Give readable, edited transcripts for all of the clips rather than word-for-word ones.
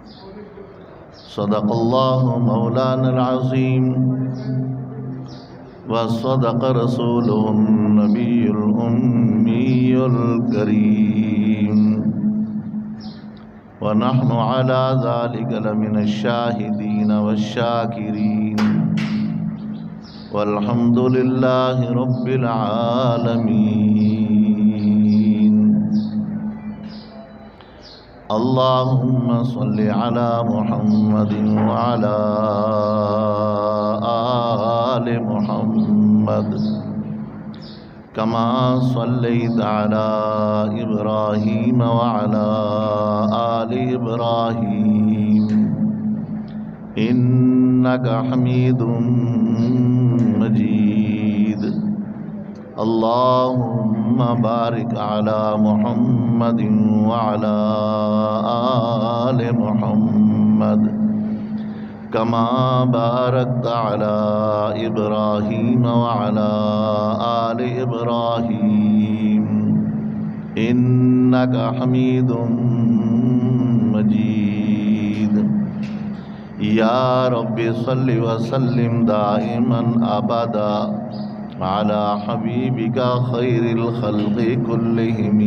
صدق الله مولانا العظيم وصدق رسوله النبي الأمي الكريم ونحن على ذلك لمن الشاهدين والشاكرين والحمد لله رب العالمين. اللهم صل على محمد وعلى آل محمد كما صليت على إبراهيم وعلى آل إبراهيم إنك حميد مجيد. اللهم بارك على محمد وعلى آل محمد كما باركت على إبراهيم وعلى آل إبراهيم إنك حميد مجيد. يا رب صل وسلم دائما أبدا على حبيبك خير الخلق كلهم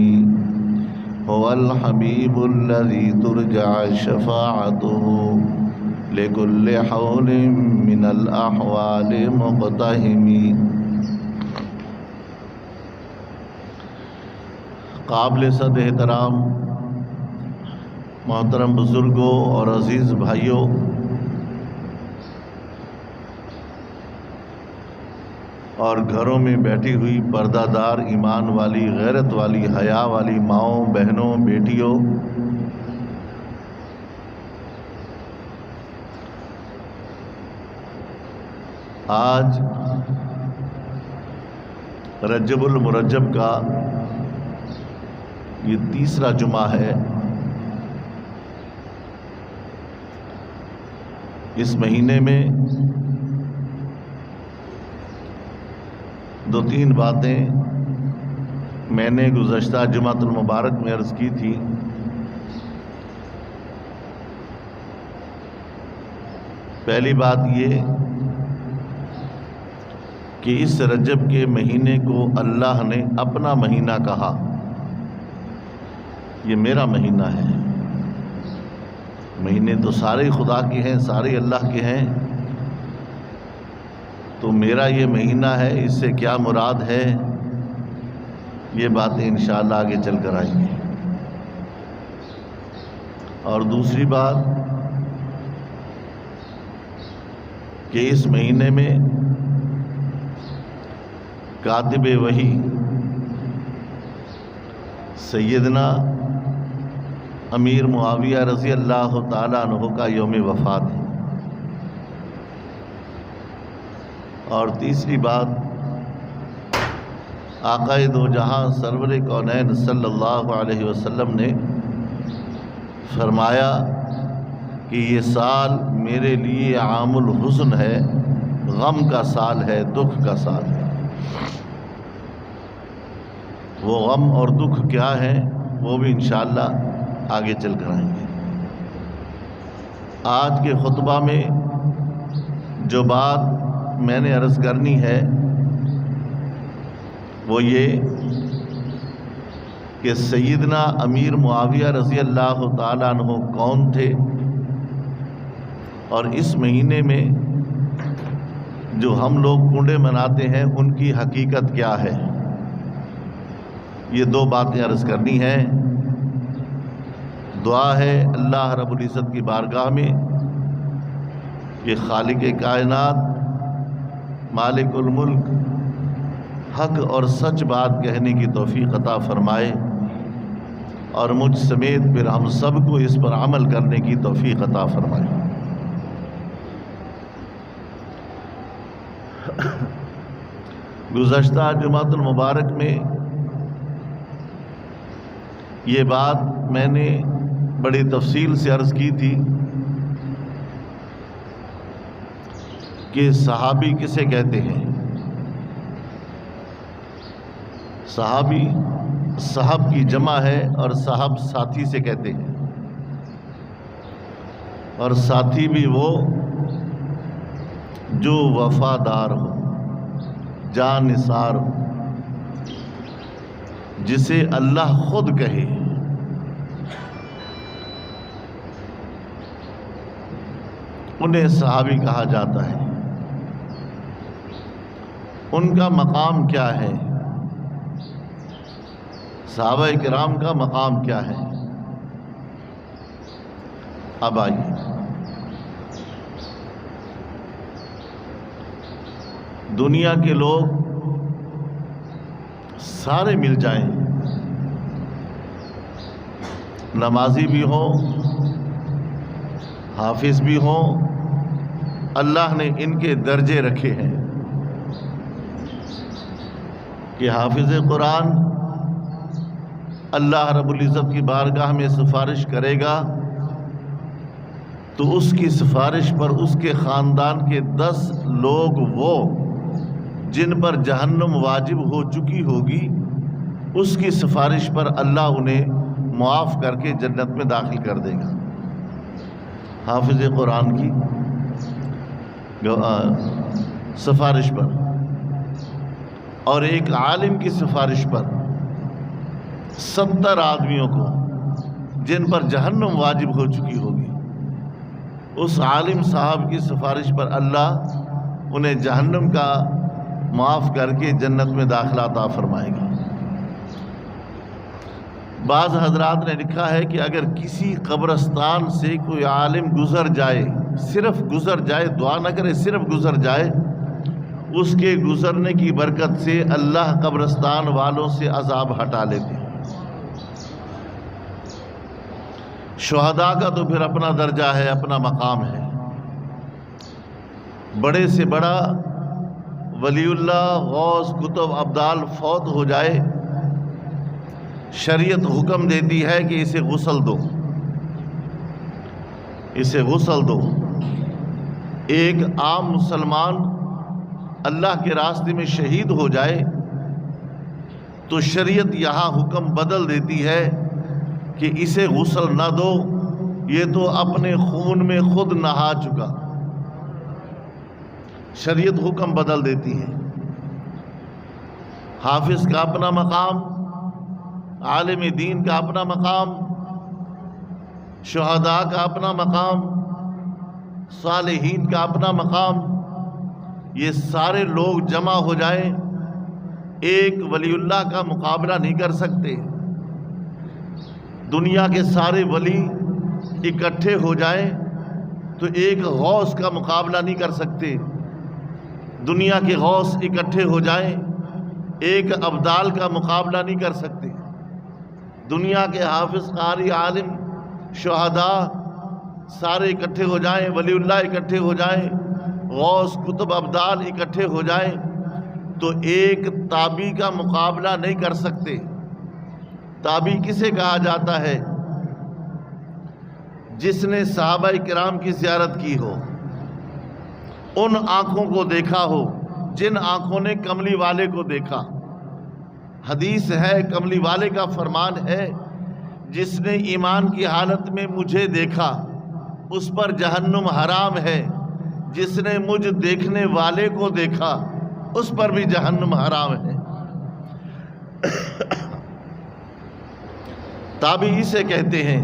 هو الحبيب الذي ترجع شفاعته لكل حول من الأحوال مقتحم. قابل صد احترام محترم بزرگوں اور عزیز بھائیوں، اور گھروں میں بیٹھی ہوئی پردہ دار ایمان والی، غیرت والی، حیا والی ماؤں، بہنوں، بیٹیوں، آج رجب المرجب کا یہ تیسرا جمعہ ہے. اس مہینے میں دو تین باتیں میں نے گزشتہ جمعۃ المبارک میں عرض کی تھی. پہلی بات یہ کہ اس رجب کے مہینے کو اللہ نے اپنا مہینہ کہا. یہ میرا مہینہ ہے. مہینے تو سارے خدا کے ہیں، سارے اللہ کے ہیں، تو میرا یہ مہینہ ہے. اس سے کیا مراد ہے، یہ باتیں انشاءاللہ آگے چل کر آئیں گے. اور دوسری بات کہ اس مہینے میں کاتب وحی سیدنا امیر معاویہ رضی اللہ تعالیٰ عنہ کا یوم وفات ہے. اور تیسری بات، آقا دو جہاں سرور کونین صلی اللہ علیہ وسلم نے فرمایا کہ یہ سال میرے لیے عام الحزن ہے، غم کا سال ہے، دکھ کا سال ہے. وہ غم اور دکھ کیا ہے وہ بھی انشاءاللہ آگے چل کر آئیں گے. آج کے خطبہ میں جو بات میں نے عرض کرنی ہے وہ یہ کہ سیدنا امیر معاویہ رضی اللہ تعالیٰ عنہ کون تھے، اور اس مہینے میں جو ہم لوگ کنڈے مناتے ہیں ان کی حقیقت کیا ہے. یہ دو باتیں عرض کرنی ہیں. دعا ہے اللہ رب العزت کی بارگاہ میں کہ خالق کائنات، مالک الملک حق اور سچ بات کہنے کی توفیق عطا فرمائے، اور مجھ سمیت پھر ہم سب کو اس پر عمل کرنے کی توفیق عطا فرمائے. گزشتہ جمعۃ المبارک میں یہ بات میں نے بڑی تفصیل سے عرض کی تھی کہ صحابی کسے کہتے ہیں. صحابی صحب کی جمع ہے اور صحب ساتھی سے کہتے ہیں. اور ساتھی بھی وہ جو وفادار ہو، جان نثار ہو، جسے اللہ خود کہے۔ انہیں صحابی کہا جاتا ہے۔ ان کا مقام کیا ہے؟ صحابہ کرام کا مقام کیا ہے؟ اب آئیے، دنیا کے لوگ سارے مل جائیں، نمازی بھی ہوں، حافظ بھی ہوں، اللہ نے ان کے درجے رکھے ہیں کہ حافظ قرآن اللہ رب العزت کی بارگاہ میں سفارش کرے گا تو اس کی سفارش پر اس کے خاندان کے 10 لوگ وہ جن پر جہنم واجب ہو چکی ہوگی، اس کی سفارش پر اللہ انہیں معاف کر کے جنت میں داخل کر دے گا۔ حافظ قرآن کی سفارش پر اور ایک عالم کی سفارش پر 70 آدمیوں کو جن پر جہنم واجب ہو چکی ہوگی، اس عالم صاحب کی سفارش پر اللہ انہیں جہنم کا معاف کر کے جنت میں داخلہ عطا فرمائے گا۔ بعض حضرات نے لکھا ہے کہ اگر کسی قبرستان سے کوئی عالم گزر جائے، صرف گزر جائے، دعا نہ کرے، صرف گزر جائے، اس کے گزرنے کی برکت سے اللہ قبرستان والوں سے عذاب ہٹا لیتے ہیں۔ شہداء کا تو پھر اپنا درجہ ہے، اپنا مقام ہے۔ بڑے سے بڑا ولی اللہ، غوث، کتب، ابدال فوت ہو جائے، شریعت حکم دیتی ہے کہ اسے غسل دو، اسے غسل دو۔ ایک عام مسلمان اللہ کے راستے میں شہید ہو جائے تو شریعت یہاں حکم بدل دیتی ہے کہ اسے غسل نہ دو، یہ تو اپنے خون میں خود نہا چکا۔ شریعت حکم بدل دیتی ہے۔ حافظ کا اپنا مقام، عالم دین کا اپنا مقام، شہداء کا اپنا مقام، صالحین کا اپنا مقام۔ یہ سارے لوگ جمع ہو جائیں، ایک ولی اللہ کا مقابلہ نہیں کر سکتے۔ دنیا کے سارے ولی اکٹھے ہو جائیں تو ایک غوث کا مقابلہ نہیں کر سکتے۔ دنیا کے غوث اکٹھے ہو جائیں، ایک ابدال کا مقابلہ نہیں کر سکتے۔ دنیا کے حافظ، قاری، عالم، شہداء سارے اکٹھے ہو جائیں، ولی اللہ اکٹھے ہو جائیں، غوث، کتب، ابدال اکٹھے ہو جائیں تو ایک تابعی کا مقابلہ نہیں کر سکتے۔ تابعی کسے کہا جاتا ہے؟ جس نے صحابہ کرام کی زیارت کی ہو، ان آنکھوں کو دیکھا ہو جن آنکھوں نے کملی والے کو دیکھا۔ حدیث ہے، کملی والے کا فرمان ہے، جس نے ایمان کی حالت میں مجھے دیکھا اس پر جہنم حرام ہے، جس نے مجھ دیکھنے والے کو دیکھا اس پر بھی جہنم حرام ہے۔ تابعی اسے کہتے ہیں۔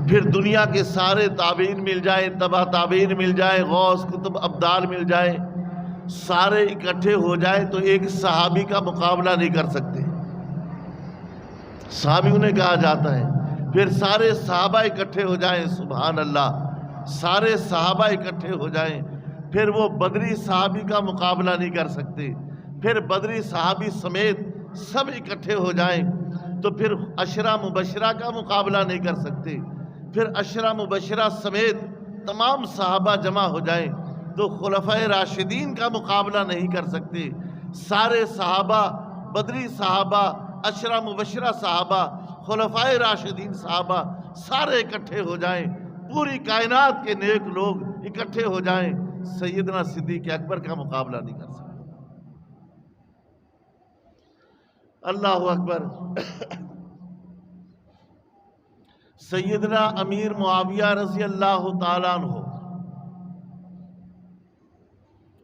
پھر دنیا کے سارے تابعین مل جائیں، تبع تابعین مل جائیں، غوث، کتب، ابدال مل جائیں، سارے اکٹھے ہو جائیں تو ایک صحابی کا مقابلہ نہیں کر سکتے۔ صحابی انہیں کہا جاتا ہے۔ پھر سارے صحابہ اکٹھے ہو جائیں، سبحان اللہ، سارے صحابہ اکٹھے ہو جائیں، پھر وہ بدری صحابی کا مقابلہ نہیں کر سکتے۔ پھر بدری صحابی سمیت سب اکٹھے ہو جائیں تو پھر عشرہ مبشرہ کا مقابلہ نہیں کر سکتے۔ پھر عشرہ مبشرہ سمیت تمام صحابہ جمع ہو جائیں تو خلفائے راشدین کا مقابلہ نہیں کر سکتے۔ سارے صحابہ، بدری صحابہ، عشرہ مبشرہ صحابہ، خلفائے راشدین صحابہ سارے اکٹھے ہو جائیں، پوری کائنات کے نیک لوگ اکٹھے ہو جائیں، سیدنا صدیق اکبر کا مقابلہ نہیں کر سکتے۔ اللہ اکبر۔ سیدنا امیر معاویہ رضی اللہ تعالیٰ عنہ،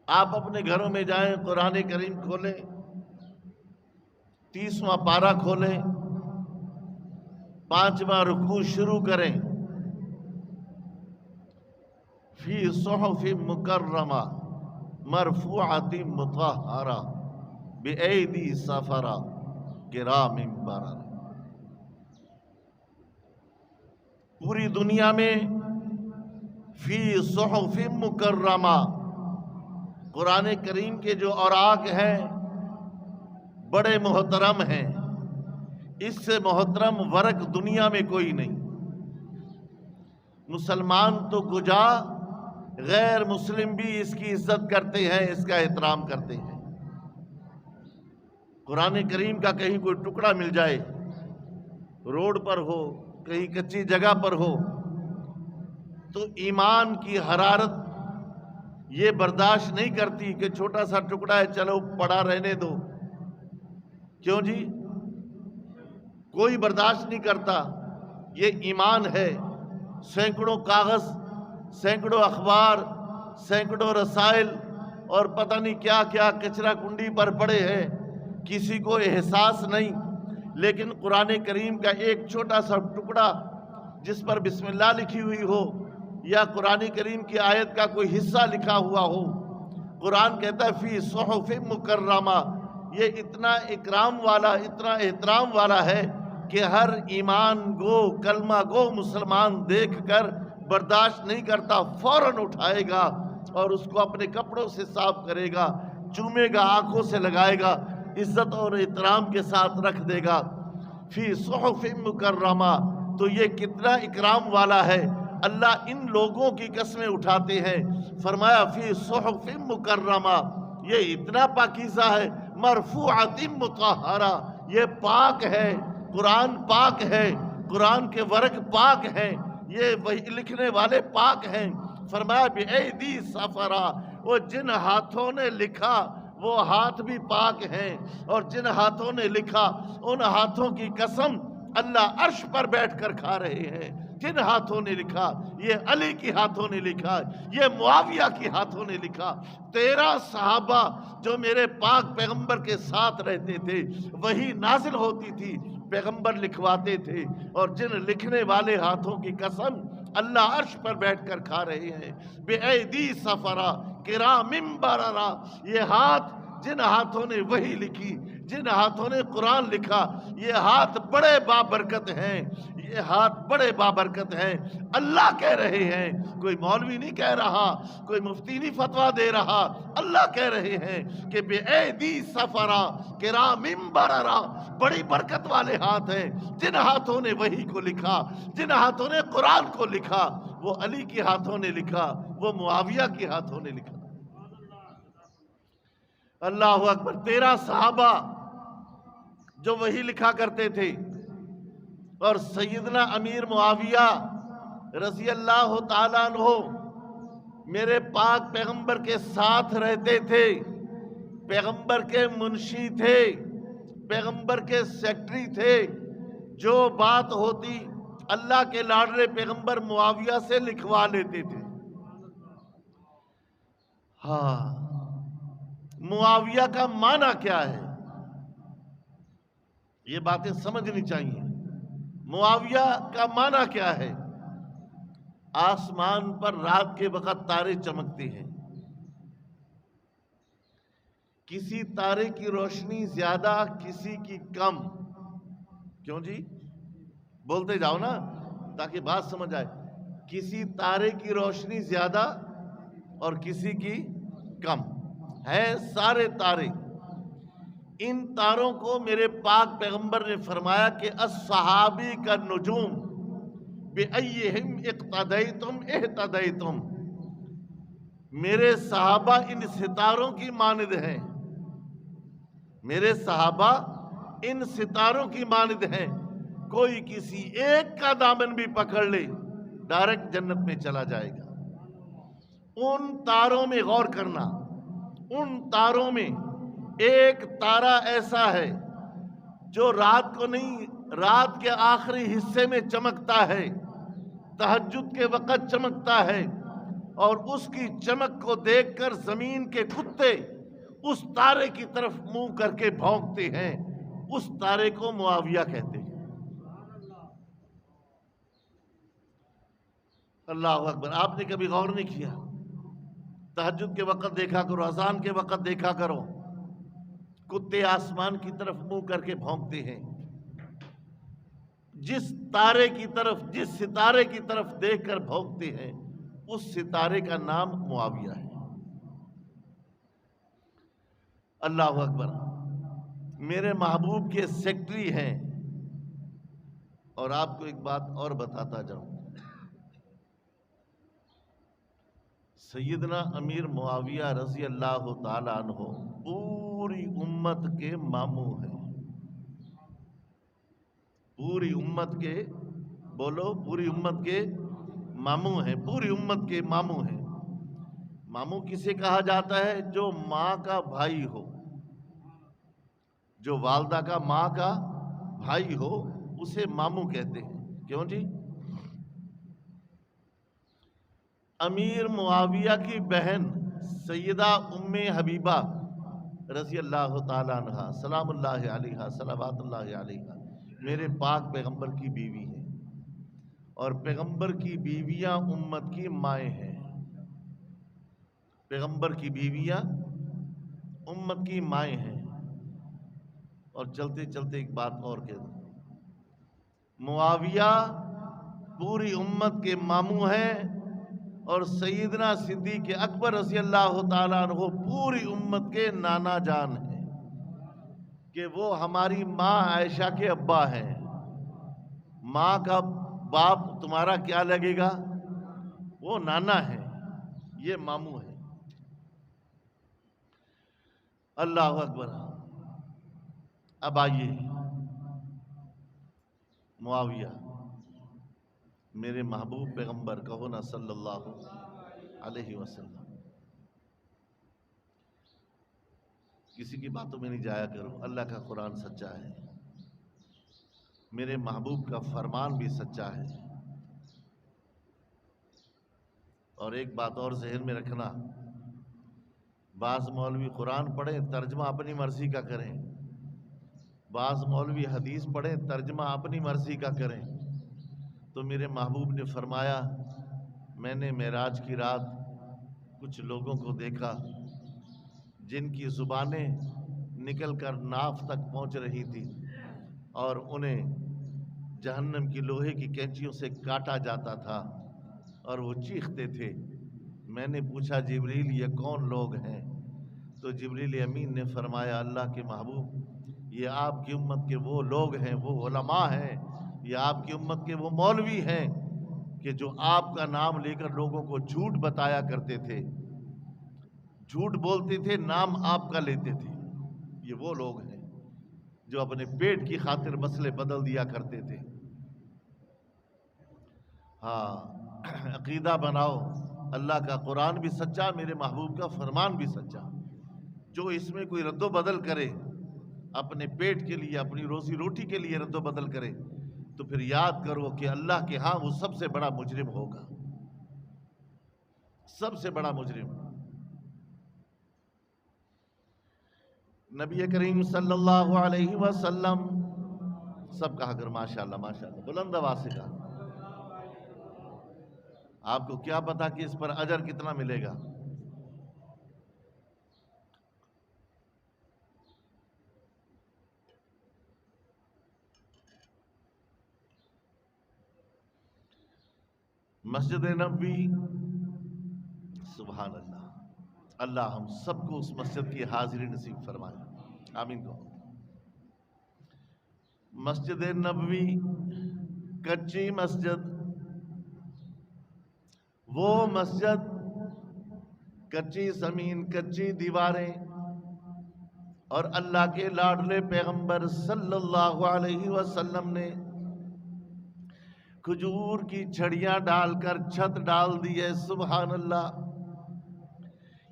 آپ اپنے گھروں میں جائیں، قرآن کریم کھولیں، 30واں پارہ کھولیں، 5واں رکوع شروع کریں، فی صحف مکرمہ مرفوعۃ مطہرہ بأیدی سفرہ کرام بررہ۔ پوری دنیا میں فی صحف مکرمہ، قرآن کریم کے جو اوراق ہیں بڑے محترم ہیں، اس سے محترم ورق دنیا میں کوئی نہیں۔ مسلمان تو کجا، غیر مسلم بھی اس کی عزت کرتے ہیں، اس کا احترام کرتے ہیں۔ قرآن کریم کا کہیں کوئی ٹکڑا مل جائے، روڈ پر ہو، کہیں کچی جگہ پر ہو، تو ایمان کی حرارت یہ برداشت نہیں کرتی کہ چھوٹا سا ٹکڑا ہے چلو پڑا رہنے دو۔ کیوں جی؟ کوئی برداشت نہیں کرتا۔ یہ ایمان ہے۔ سینکڑوں کاغذ، سینکڑوں اخبار، سینکڑوں رسائل اور پتہ نہیں کیا کیا کچرا کنڈی پر پڑے ہیں، کسی کو احساس نہیں۔ لیکن قرآن کریم کا ایک چھوٹا سا ٹکڑا جس پر بسم اللہ لکھی ہوئی ہو یا قرآن کریم کی آیت کا کوئی حصہ لکھا ہوا ہو، قرآن کہتا ہے فی صحف مکرمہ، یہ اتنا اکرام والا، اتنا احترام والا ہے کہ ہر ایمان گو، کلمہ گو مسلمان دیکھ کر برداشت نہیں کرتا، فوراً اٹھائے گا اور اس کو اپنے کپڑوں سے صاف کرے گا، چومے گا، آنکھوں سے لگائے گا، عزت اور احترام کے ساتھ رکھ دے گا۔ فی صحف مکرمہ، تو یہ کتنا اکرام والا ہے۔ اللہ ان لوگوں کی قسمیں اٹھاتے ہیں، فرمایا فی صحف مکرمہ، یہ اتنا پاکیزہ ہے، مرفوعۃ مطہرہ، یہ پاک ہے، قرآن پاک ہے، قرآن کے ورق پاک ہیں، یہ وہی لکھنے والے پاک ہیں۔ فرمایا بأیدی سفرہ، وہ جن ہاتھوں نے لکھا وہ ہاتھ بھی پاک ہیں، اور جن ہاتھوں نے لکھا ان ہاتھوں کی قسم اللہ عرش پر بیٹھ کر کھا رہے ہیں۔ جن ہاتھوں نے لکھا، یہ علی کی ہاتھوں نے لکھا، یہ معاویہ کی ہاتھوں نے لکھا۔ 13 صحابہ جو میرے پاک پیغمبر کے ساتھ رہتے تھے، وہی نازل ہوتی تھی، پیغمبر لکھواتے تھے، اور جن لکھنے والے ہاتھوں کی قسم اللہ عرش پر بیٹھ کر کھا رہے ہیں۔ بأیدی سفرہ کرام بررہ، یہ ہاتھ جن ہاتھوں نے وحی لکھی، جن ہاتھوں نے قرآن لکھا، یہ ہاتھ بڑے بابرکت ہیں، یہ ہاتھ بڑے بابرکت ہیں۔ اللہ کہہ رہے ہیں، کوئی مولوی نہیں کہہ رہا، کوئی مفتی نہیں فتویٰ دے رہا، اللہ کہہ رہے ہیں کہ بأیدی سفرہ کرام بررہ، بڑی برکت والے ہاتھ ہیں۔ جن ہاتھوں نے وحی کو لکھا، جن ہاتھوں نے قرآن کو لکھا، وہ علی کے ہاتھوں نے لکھا، وہ معاویہ کے ہاتھوں نے لکھا۔ اللہ اکبر۔ 13 صحابہ جو وہی لکھا کرتے تھے، اور سیدنا امیر معاویہ رضی اللہ تعالیٰ عنہ میرے پاک پیغمبر کے ساتھ رہتے تھے، پیغمبر کے منشی تھے، پیغمبر کے سیکٹری تھے۔ جو بات ہوتی اللہ کے لاڈلے پیغمبر معاویہ سے لکھوا لیتے تھے۔ ہاں، معاویہ کا معنی کیا ہے؟ یہ باتیں سمجھنی چاہیے۔ معاویہ کا معنی کیا ہے؟ آسمان پر رات کے وقت تارے چمکتے ہیں، کسی تارے کی روشنی زیادہ، کسی کی کم۔ کیوں جی؟ بولتے جاؤ نا تاکہ بات سمجھ آئے۔ کسی تارے کی روشنی زیادہ اور کسی کی کم ہے، سارے تارے۔ ان تاروں کو میرے پاک پیغمبر نے فرمایا کہ الصحابی کا نجوم بأیہم اقتدیتم اہتدیتم، میرے صحابہ ان ستاروں کی مانند ہیں، میرے صحابہ ان ستاروں کی مانند ہیں۔ کوئی کسی ایک کا دامن بھی پکڑ لے ڈائریکٹ جنت میں چلا جائے گا۔ ان تاروں میں غور کرنا، ان تاروں میں ایک تارا ایسا ہے جو رات کو نہیں رات کے آخری حصے میں چمکتا ہے، تہجد کے وقت چمکتا ہے، اور اس کی چمک کو دیکھ کر زمین کے کتے اس تارے کی طرف منہ کر کے بھونکتے ہیں، اس تارے کو معاویہ کہتے ہیں۔ اللہ اکبر! آپ نے کبھی غور نہیں کیا؟ تہجد کے وقت دیکھا کرو، اذان کے وقت دیکھا کرو، کتے آسمان کی طرف منہ کر کے بھونکتے ہیں۔ جس تارے کی طرف، جس ستارے کی طرف دیکھ کر بھونکتے ہیں، اس ستارے کا نام معاویہ ہے۔ اللہ اکبر! میرے محبوب کے سیکٹری ہیں۔ اور آپ کو ایک بات اور بتاتا جاؤں، سیدنا امیر معاویہ رضی اللہ تعالیٰ عنہ پوری امت کے ماموں ہیں۔ پوری امت کے، بولو، پوری امت کے ماموں ہیں، پوری امت کے ماموں ہیں۔ ماموں کسے کہا جاتا ہے؟ جو ماں کا بھائی ہو، جو والدہ کا ماں کا بھائی ہو، اسے ماموں کہتے ہیں۔ کیوں جی؟ امیر معاویہ کی بہن سیدہ ام حبیبہ رضی اللہ تعالیٰ عنہ، سلام اللہ علیہا، صلوات اللہ علیہا، میرے پاک پیغمبر کی بیوی ہے، اور پیغمبر کی بیویاں امت کی مائیں ہیں۔ پیغمبر کی بیویاں امت کی مائیں ہیں۔ اور چلتے چلتے ایک بات اور کہہ دوں، معاویہ پوری امت کے ماموں ہیں، اور سیدنا صدیق اکبر رضی اللہ تعالیٰ عنہ پوری امت کے نانا جان ہیں، کہ وہ ہماری ماں عائشہ کے ابا ہیں۔ ماں کا باپ تمہارا کیا لگے گا؟ وہ نانا ہے، یہ ماموں ہے۔ اللہ اکبر! اب آئیے، معاویہ میرے محبوب پیغمبر، کہو نا صلی اللہ علیہ وسلم۔ کسی کی باتوں میں نہیں جایا کرو، اللہ کا قرآن سچا ہے، میرے محبوب کا فرمان بھی سچا ہے۔ اور ایک بات اور ذہن میں رکھنا، بعض مولوی قرآن پڑھیں، ترجمہ اپنی مرضی کا کریں، بعض مولوی حدیث پڑھیں، ترجمہ اپنی مرضی کا کریں۔ تو میرے محبوب نے فرمایا، میں نے معراج کی رات کچھ لوگوں کو دیکھا جن کی زبانیں نکل کر ناف تک پہنچ رہی تھی، اور انہیں جہنم کی لوہے کی کینچیوں سے کاٹا جاتا تھا، اور وہ چیختے تھے۔ میں نے پوچھا، جبریل یہ کون لوگ ہیں؟ تو جبریل امین نے فرمایا، اللہ کے محبوب، یہ آپ کی امت کے وہ لوگ ہیں، وہ علماء ہیں، یہ آپ کی امت کے وہ مولوی ہیں کہ جو آپ کا نام لے کر لوگوں کو جھوٹ بتایا کرتے تھے، جھوٹ بولتے تھے، نام آپ کا لیتے تھے۔ یہ وہ لوگ ہیں جو اپنے پیٹ کی خاطر مسئلے بدل دیا کرتے تھے۔ ہاں، عقیدہ بناؤ، اللہ کا قرآن بھی سچا، میرے محبوب کا فرمان بھی سچا۔ جو اس میں کوئی رد و بدل کرے، اپنے پیٹ کے لیے، اپنی روزی روٹی کے لیے رد و بدل کرے، تو پھر یاد کرو کہ اللہ کے ہاں وہ سب سے بڑا مجرم ہوگا، سب سے بڑا مجرم۔ نبی کریم صلی اللہ علیہ وسلم، سب کہا کر ماشاءاللہ ماشاءاللہ، بلند آواز سے کہا۔ آپ کو کیا پتا کہ اس پر اجر کتنا ملے گا؟ مسجد نبوی، سبحان اللہ، اللہ ہم سب کو اس مسجد کی حاضری نصیب فرمائے، آمین کہو۔ مسجد نبوی کچی مسجد، وہ مسجد، کچی زمین، کچی دیواریں، اور اللہ کے لاڈلے پیغمبر صلی اللہ علیہ وسلم نے کھجور کی چھڑیاں ڈال کر چھت ڈال دی ہے، سبحان اللہ۔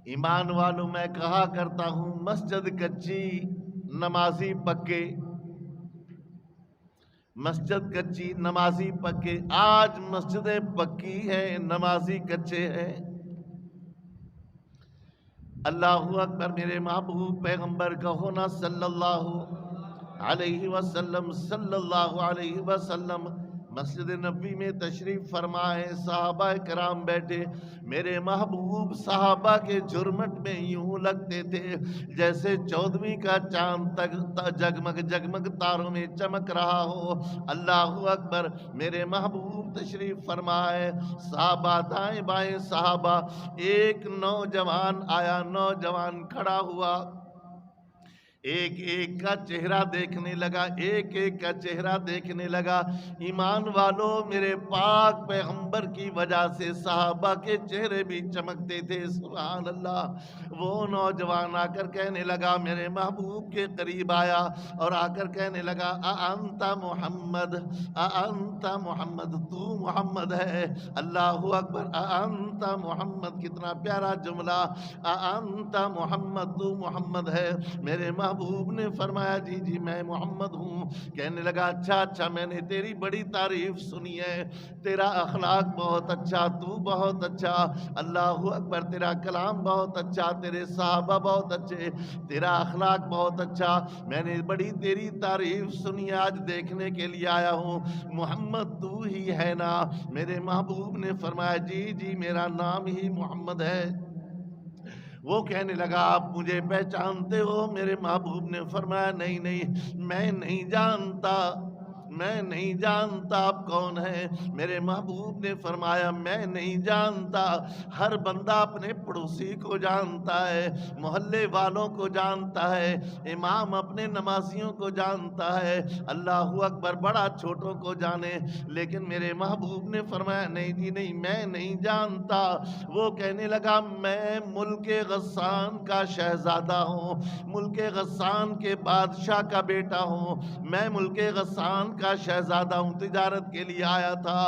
ایمان والوں، میں کہا کرتا ہوں، مسجد کچی، نمازی پکے۔ مسجد کچی، نمازی پکے. آج مسجدیں پکی ہیں، نمازی کچے ہیں. اللہ اکبر. میرے محبوب پیغمبر کا ہونا صلی اللہ علیہ وسلم، صلی اللہ علیہ وسلم مسجد نبوی میں تشریف فرمائے. صحابہ کرام بیٹھے. میرے محبوب صحابہ کے جرمٹ میں یوں لگتے تھے جیسے 14ویں کا چاند تک جگمگ جگمگ تاروں میں چمک رہا ہو. اللہ اکبر. میرے محبوب تشریف فرمائے. صحابہ دائیں بائیں صحابہ. ایک نوجوان آیا، نوجوان کھڑا ہوا، ایک ایک کا چہرہ دیکھنے لگا، ایک ایک کا چہرہ دیکھنے لگا. ایمان والو، میرے پاک پیغمبر کی وجہ سے صحابہ کے چہرے بھی چمکتے تھے. سبحان اللہ. وہ نوجوان آ کر کہنے لگا، میرے محبوب کے قریب آیا اور آ کر کہنے لگا، اَأَنْتَ محمد، اَأَنْتَ محمد، تو محمد ہے. اللہ اکبر. اَأَنْتَ محمد، کتنا پیارا جملہ. اَأَنْتَ محمد، تو محمد ہے. میرے محبوب نے فرمایا، جی جی میں محمد ہوں. کہنے لگا، اچھا اچھا، میں نے تیری بڑی تعریف سنی ہے، تیرا اخلاق بہت اچھا، تو بہت اچھا. اللہ اکبر. تیرا کلام بہت اچھا، تیرے صحابہ بہت اچھے، تیرا اخلاق بہت اچھا. میں نے بڑی تیری تعریف سنی، آج دیکھنے کے لیے آیا ہوں. محمد تو ہی ہے نا؟ میرے محبوب نے فرمایا، جی جی میرا نام ہی محمد ہے. وہ کہنے لگا، آپ مجھے پہچانتے ہو؟ میرے محبوب نے فرمایا، نہیں نہیں، میں نہیں جانتا، میں نہیں جانتا آپ کون ہیں. میرے محبوب نے فرمایا، میں نہیں جانتا. ہر بندہ اپنے پڑوسی کو جانتا ہے، محلے والوں کو جانتا ہے، امام اپنے نمازیوں کو جانتا ہے. اللہ اکبر. بڑا چھوٹوں کو جانے. لیکن میرے محبوب نے فرمایا، نہیں جی نہیں، میں نہیں جانتا. وہ کہنے لگا، میں ملک غسان کا شہزادہ ہوں، ملک غسان کے بادشاہ کا بیٹا ہوں. میں ملک غسان کا شہزادہ ہوں، تجارت کے لیے آیا تھا.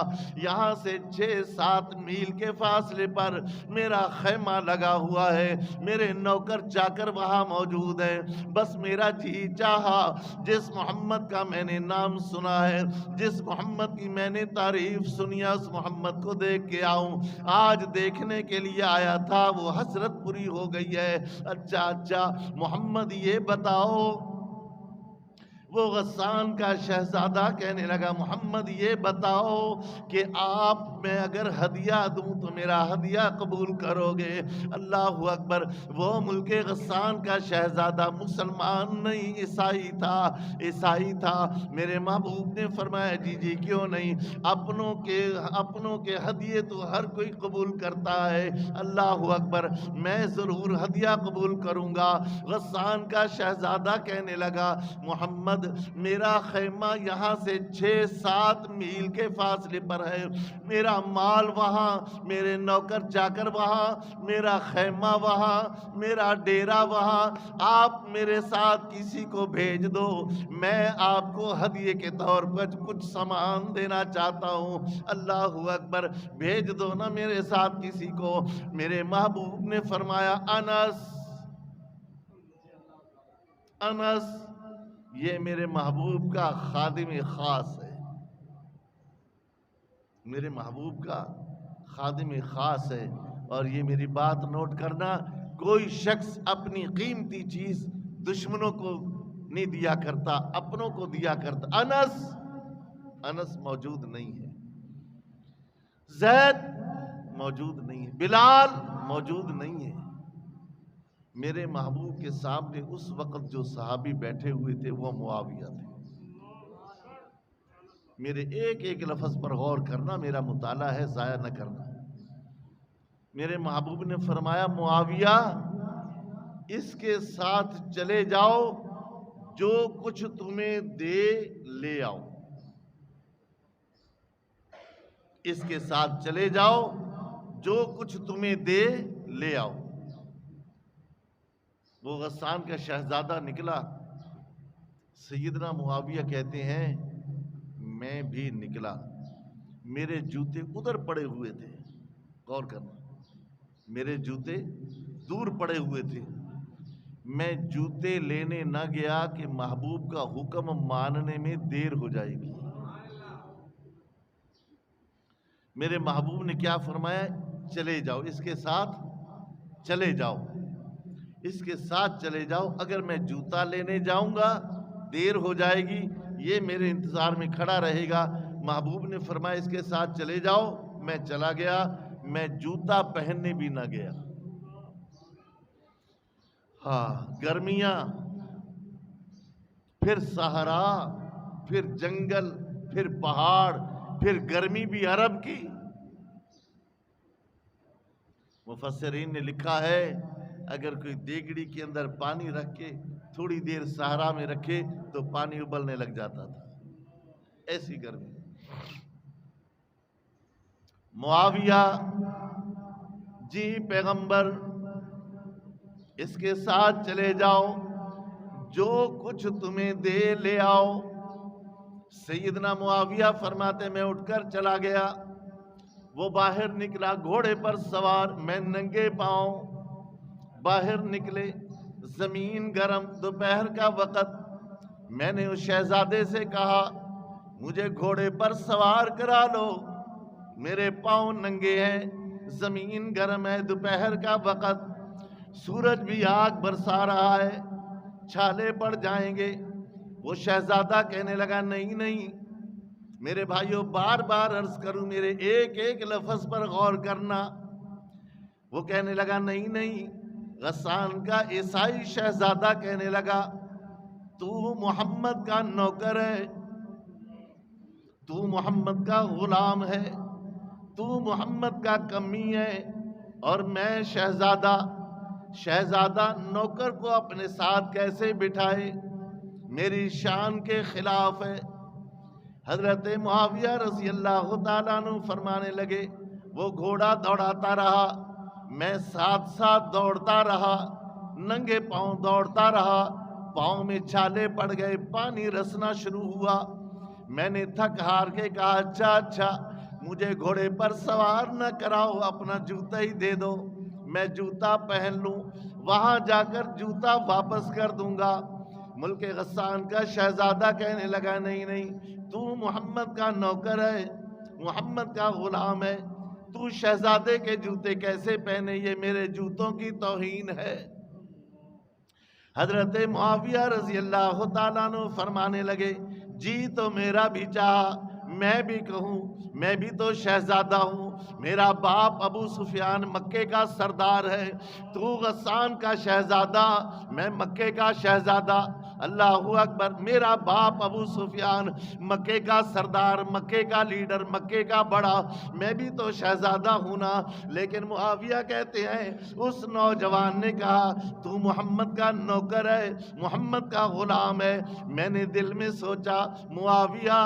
یہاں سے 6-7 میل کے فاصلے پر میرا خیمہ لگا ہوا ہے، میرے نوکر چاکر وہاں موجود ہیں. بس میرا جی چاہا، جس محمد کا میں نے نام سنا ہے، جس محمد کی میں نے تعریف سنی ہے، اس محمد کو دیکھ کے آؤں. آج دیکھنے کے لیے آیا تھا، وہ حسرت پوری ہو گئی ہے. اچھا اچھا محمد، یہ بتاؤ. وہ غسان کا شہزادہ کہنے لگا، محمد یہ بتاؤ کہ آپ میں اگر ہدیہ دوں تو میرا ہدیہ قبول کرو گے؟ اللہ اکبر. وہ ملک غسان کا شہزادہ مسلمان نہیں، عیسائی تھا، عیسائی تھا. میرے محبوب نے فرمایا، جی جی کیوں نہیں، اپنوں کے ہدیے تو ہر کوئی قبول کرتا ہے. اللہ اکبر. میں ضرور ہدیہ قبول کروں گا. غسان کا شہزادہ کہنے لگا، محمد میرا خیمہ یہاں سے 6-7 میل کے فاصلے پر ہے، میرا مال وہاں، میرے نوکر چاکر وہاں، میرا خیمہ وہاں، میرا ڈیرا وہاں. آپ میرے ساتھ کسی کو بھیج دو، میں آپ کو ہدیے کے طور پر کچھ سامان دینا چاہتا ہوں. اللہ اکبر. بھیج دو نا میرے ساتھ کسی کو. میرے محبوب نے فرمایا، انس، انس یہ میرے محبوب کا خادم خاص ہے، میرے محبوب کا خادم خاص ہے. اور یہ میری بات نوٹ کرنا، کوئی شخص اپنی قیمتی چیز دشمنوں کو نہیں دیا کرتا، اپنوں کو دیا کرتا. انس موجود نہیں ہے، زید موجود نہیں ہے، بلال موجود نہیں ہے. میرے محبوب کے سامنے اس وقت جو صحابی بیٹھے ہوئے تھے وہ معاویہ تھے. میرے ایک ایک لفظ پر غور کرنا، میرا مطالعہ ہے، ضائع نہ کرنا. میرے محبوب نے فرمایا، معاویہ اس کے ساتھ چلے جاؤ، جو کچھ تمہیں دے لے آؤ. اس کے ساتھ چلے جاؤ، جو کچھ تمہیں دے لے آؤ. وہ غسان کا شہزادہ نکلا. سیدنا معاویہ کہتے ہیں، میں بھی نکلا. میرے جوتے ادھر پڑے ہوئے تھے، غور کرنا، میرے جوتے دور پڑے ہوئے تھے. میں جوتے لینے نہ گیا کہ محبوب کا حکم ماننے میں دیر ہو جائے گی. میرے محبوب نے کیا فرمایا؟ چلے جاؤ، اس کے ساتھ چلے جاؤ، اس کے ساتھ چلے جاؤ۔ اگر میں جوتا لینے جاؤں گا دیر ہو جائے گی، یہ میرے انتظار میں کھڑا رہے گا۔ محبوب نے فرمایا اس کے ساتھ چلے جاؤ۔ میں چلا گیا، میں جوتا پہننے بھی نہ گیا۔ ہاں، گرمیاں، پھر صحرا، پھر جنگل، پھر پہاڑ، پھر گرمی بھی عرب کی۔ مفسرین نے لکھا ہے اگر کوئی دیگڑی کے اندر پانی رکھ کے تھوڑی دیر صحرا میں رکھے تو پانی ابلنے لگ جاتا تھا، ایسی گرمی۔ معاویہ، جی پیغمبر اس کے ساتھ چلے جاؤ، جو کچھ تمہیں دے لے آؤ۔ سیدنا معاویہ فرماتے میں اٹھ کر چلا گیا، وہ باہر نکلا گھوڑے پر سوار، میں ننگے پاؤں باہر نکلے، زمین گرم، دوپہر کا وقت۔ میں نے اس شہزادے سے کہا مجھے گھوڑے پر سوار کرا لو، میرے پاؤں ننگے ہیں، زمین گرم ہے، دوپہر کا وقت، سورج بھی آگ برسا رہا ہے، چھالے پڑ جائیں گے۔ وہ شہزادہ کہنے لگا نہیں نہیں میرے بھائیوں، بار بار عرض کروں، میرے ایک ایک لفظ پر غور کرنا۔ وہ کہنے لگا نہیں نہیں۔ غسان کا عیسائی شہزادہ کہنے لگا تو محمد کا نوکر ہے، تو محمد کا غلام ہے، تو محمد کا کمی ہے، اور میں شہزادہ نوکر کو اپنے ساتھ کیسے بٹھائے؟ میری شان کے خلاف ہے۔ حضرت معاویہ رضی اللہ تعالیٰ عنہ فرمانے لگے وہ گھوڑا دوڑاتا رہا، میں ساتھ ساتھ دوڑتا رہا، ننگے پاؤں دوڑتا رہا، پاؤں میں چھالے پڑ گئے، پانی رسنا شروع ہوا۔ میں نے تھک ہار کے کہا اچھا مجھے گھوڑے پر سوار نہ کراؤ، اپنا جوتا ہی دے دو، میں جوتا پہن لوں، وہاں جا کر جوتا واپس کر دوں گا۔ ملک غسان کا شہزادہ کہنے لگا نہیں تو محمد کا نوکر ہے، محمد کا غلام ہے، تو شہزادے کے جوتے کیسے پہنے؟ یہ میرے جوتوں کی توہین ہے۔ حضرت معاویہ رضی اللہ تعالیٰ عنہ فرمانے لگے جی تو میرا بھی چاہا، میں بھی کہوں، میں بھی تو شہزادہ ہوں، میرا باپ ابو سفیان مکے کا سردار ہے، تو غسان کا شہزادہ، میں مکے کا شہزادہ، اللہ اکبر، میرا باپ ابو سفیان مکے کا سردار، مکے کا لیڈر، مکے کا بڑا، میں بھی تو شہزادہ ہوں نا۔ لیکن معاویہ کہتے ہیں اس نوجوان نے کہا تو محمد کا نوکر ہے، محمد کا غلام ہے۔ میں نے دل میں سوچا معاویہ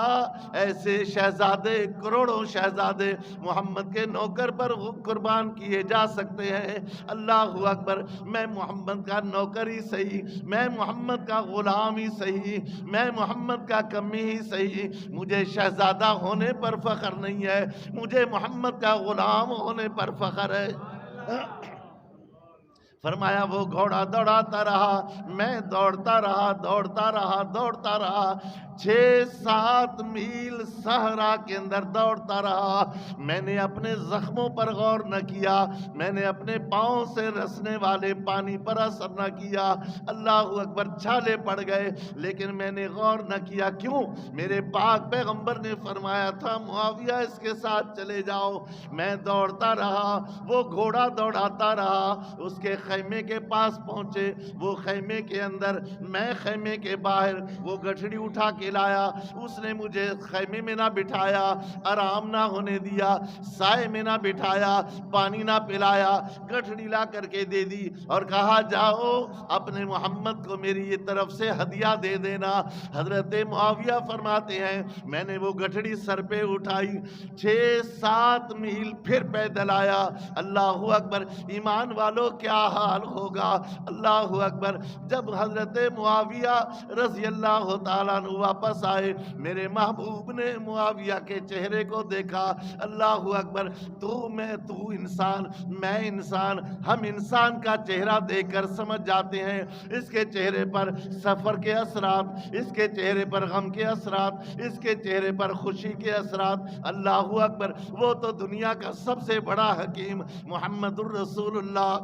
ایسے شہزادے، کروڑوں شہزادے محمد کے نوکر پر قربان کیے جا سکتے ہیں، اللہ اکبر، میں محمد کا نوکر ہی صحیح، میں محمد کا غلام ہی صحیح، میں محمد کا کمی ہی صحیح، مجھے شہزادہ ہونے پر فخر نہیں ہے، مجھے محمد کا غلام ہونے پر فخر ہے۔ فرمایا وہ گھوڑا دوڑاتا رہا، میں دوڑتا رہا، 6-7 میل صحرا کے اندر دوڑتا رہا۔ میں نے اپنے زخموں پر غور نہ کیا، میں نے اپنے پاؤں سے رسنے والے پانی پر اثر نہ کیا، اللہ اکبر، چھالے پڑ گئے، لیکن میں نے غور نہ کیا۔ کیوں؟ میرے پاک پیغمبر نے فرمایا تھا معاویہ اس کے ساتھ چلے جاؤ۔ میں دوڑتا رہا، وہ گھوڑا دوڑاتا رہا، اس کے خیمے کے پاس پہنچے، وہ خیمے کے اندر، میں خیمے کے باہر، وہ گٹھڑی اٹھا کے لایا، اس نے مجھے خیمے میں نہ بٹھایا، آرام نہ ہونے دیا، سائے میں نہ بٹھایا، پانی نہ پلایا، گٹھڑی لا کر کے دے دی اور کہا جاؤ اپنے محمد کو میری یہ طرف سے ہدیہ دے دینا۔ حضرت معاویہ فرماتے ہیں میں نے وہ گٹھڑی سر پہ اٹھائی، 6-7 میل پھر پیدل آیا، اللہ اکبر، ایمان والو کیا حال ہوگا، اللہ اکبر، جب حضرت معاویہ رضی اللہ تعالیٰ عنہ واپس آئے، میرے محبوب نے معاویہ کے چہرے کو دیکھا، اللہ اکبر، تو انسان، میں انسان، ہم انسان کا چہرہ دیکھ کر سمجھ جاتے ہیں اس کے چہرے پر سفر کے اثرات، اس کے چہرے پر غم کے اثرات، اس کے چہرے پر خوشی کے اثرات، اللہ اکبر، وہ تو دنیا کا سب سے بڑا حکیم محمد الرسول اللہ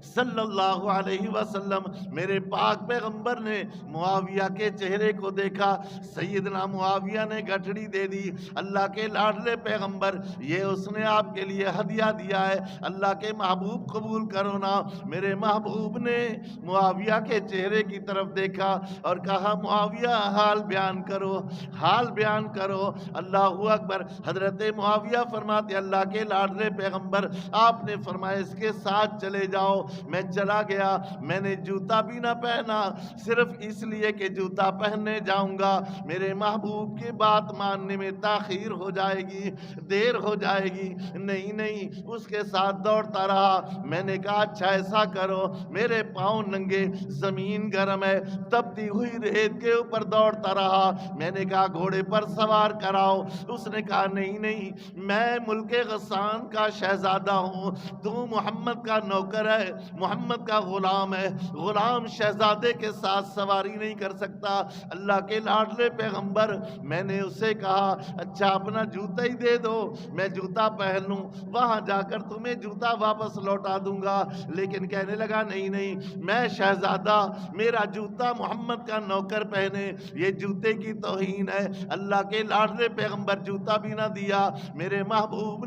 صلی اللہ علیہ وسلم، میرے پاک پیغمبر نے معاویہ کے چہرے کو دیکھا، سیدنا معاویہ نے گٹھڑی دے دی، اللہ کے لاڈلے پیغمبر، یہ اس نے آپ کے لیے ہدیہ دیا ہے، اللہ کے محبوب قبول کرو نا۔ میرے محبوب نے معاویہ کے چہرے کی طرف دیکھا اور کہا معاویہ حال بیان کرو، حال بیان کرو، اللہ اکبر۔ حضرت معاویہ فرماتے اللہ کے لاڈلے پیغمبر، آپ نے فرمایا اس کے ساتھ چلے جاؤ، میں چلا گیا، میں نے جوتا بھی نہ پہنا، صرف اس لیے کہ جوتا پہننے جاؤں گا میرے محبوب کی بات ماننے میں تاخیر ہو جائے گی، دیر ہو جائے گی، نہیں، اس کے ساتھ دوڑتا رہا۔ میں نے کہا اچھا ایسا کرو، میرے پاؤں ننگے، زمین گرم ہے، تپتی ہوئی ریت کے اوپر دوڑتا رہا، میں نے کہا گھوڑے پر سوار کراؤ، اس نے کہا نہیں، میں ملک غسان کا شہزادہ ہوں، تو محمد کا نوکر ہے، محمد کا غلام ہے، غلام شہزادے کے ساتھ سواری نہیں کر سکتا۔ اللہ کے لاڈلے پیغمبر، میں نے اسے کہا اچھا اپنا جوتا ہی دے دو، میں جوتا پہن لوں، وہاں جا کر تمہیں جوتا واپس لوٹا دوں گا، لیکن کہنے لگا نہیں، میں شہزادہ، میرا جوتا محمد کا نوکر پہنے، یہ جوتے کی توہین ہے۔ اللہ کے لاڈلے پیغمبر جوتا بھی نہ دیا، میرے محبوب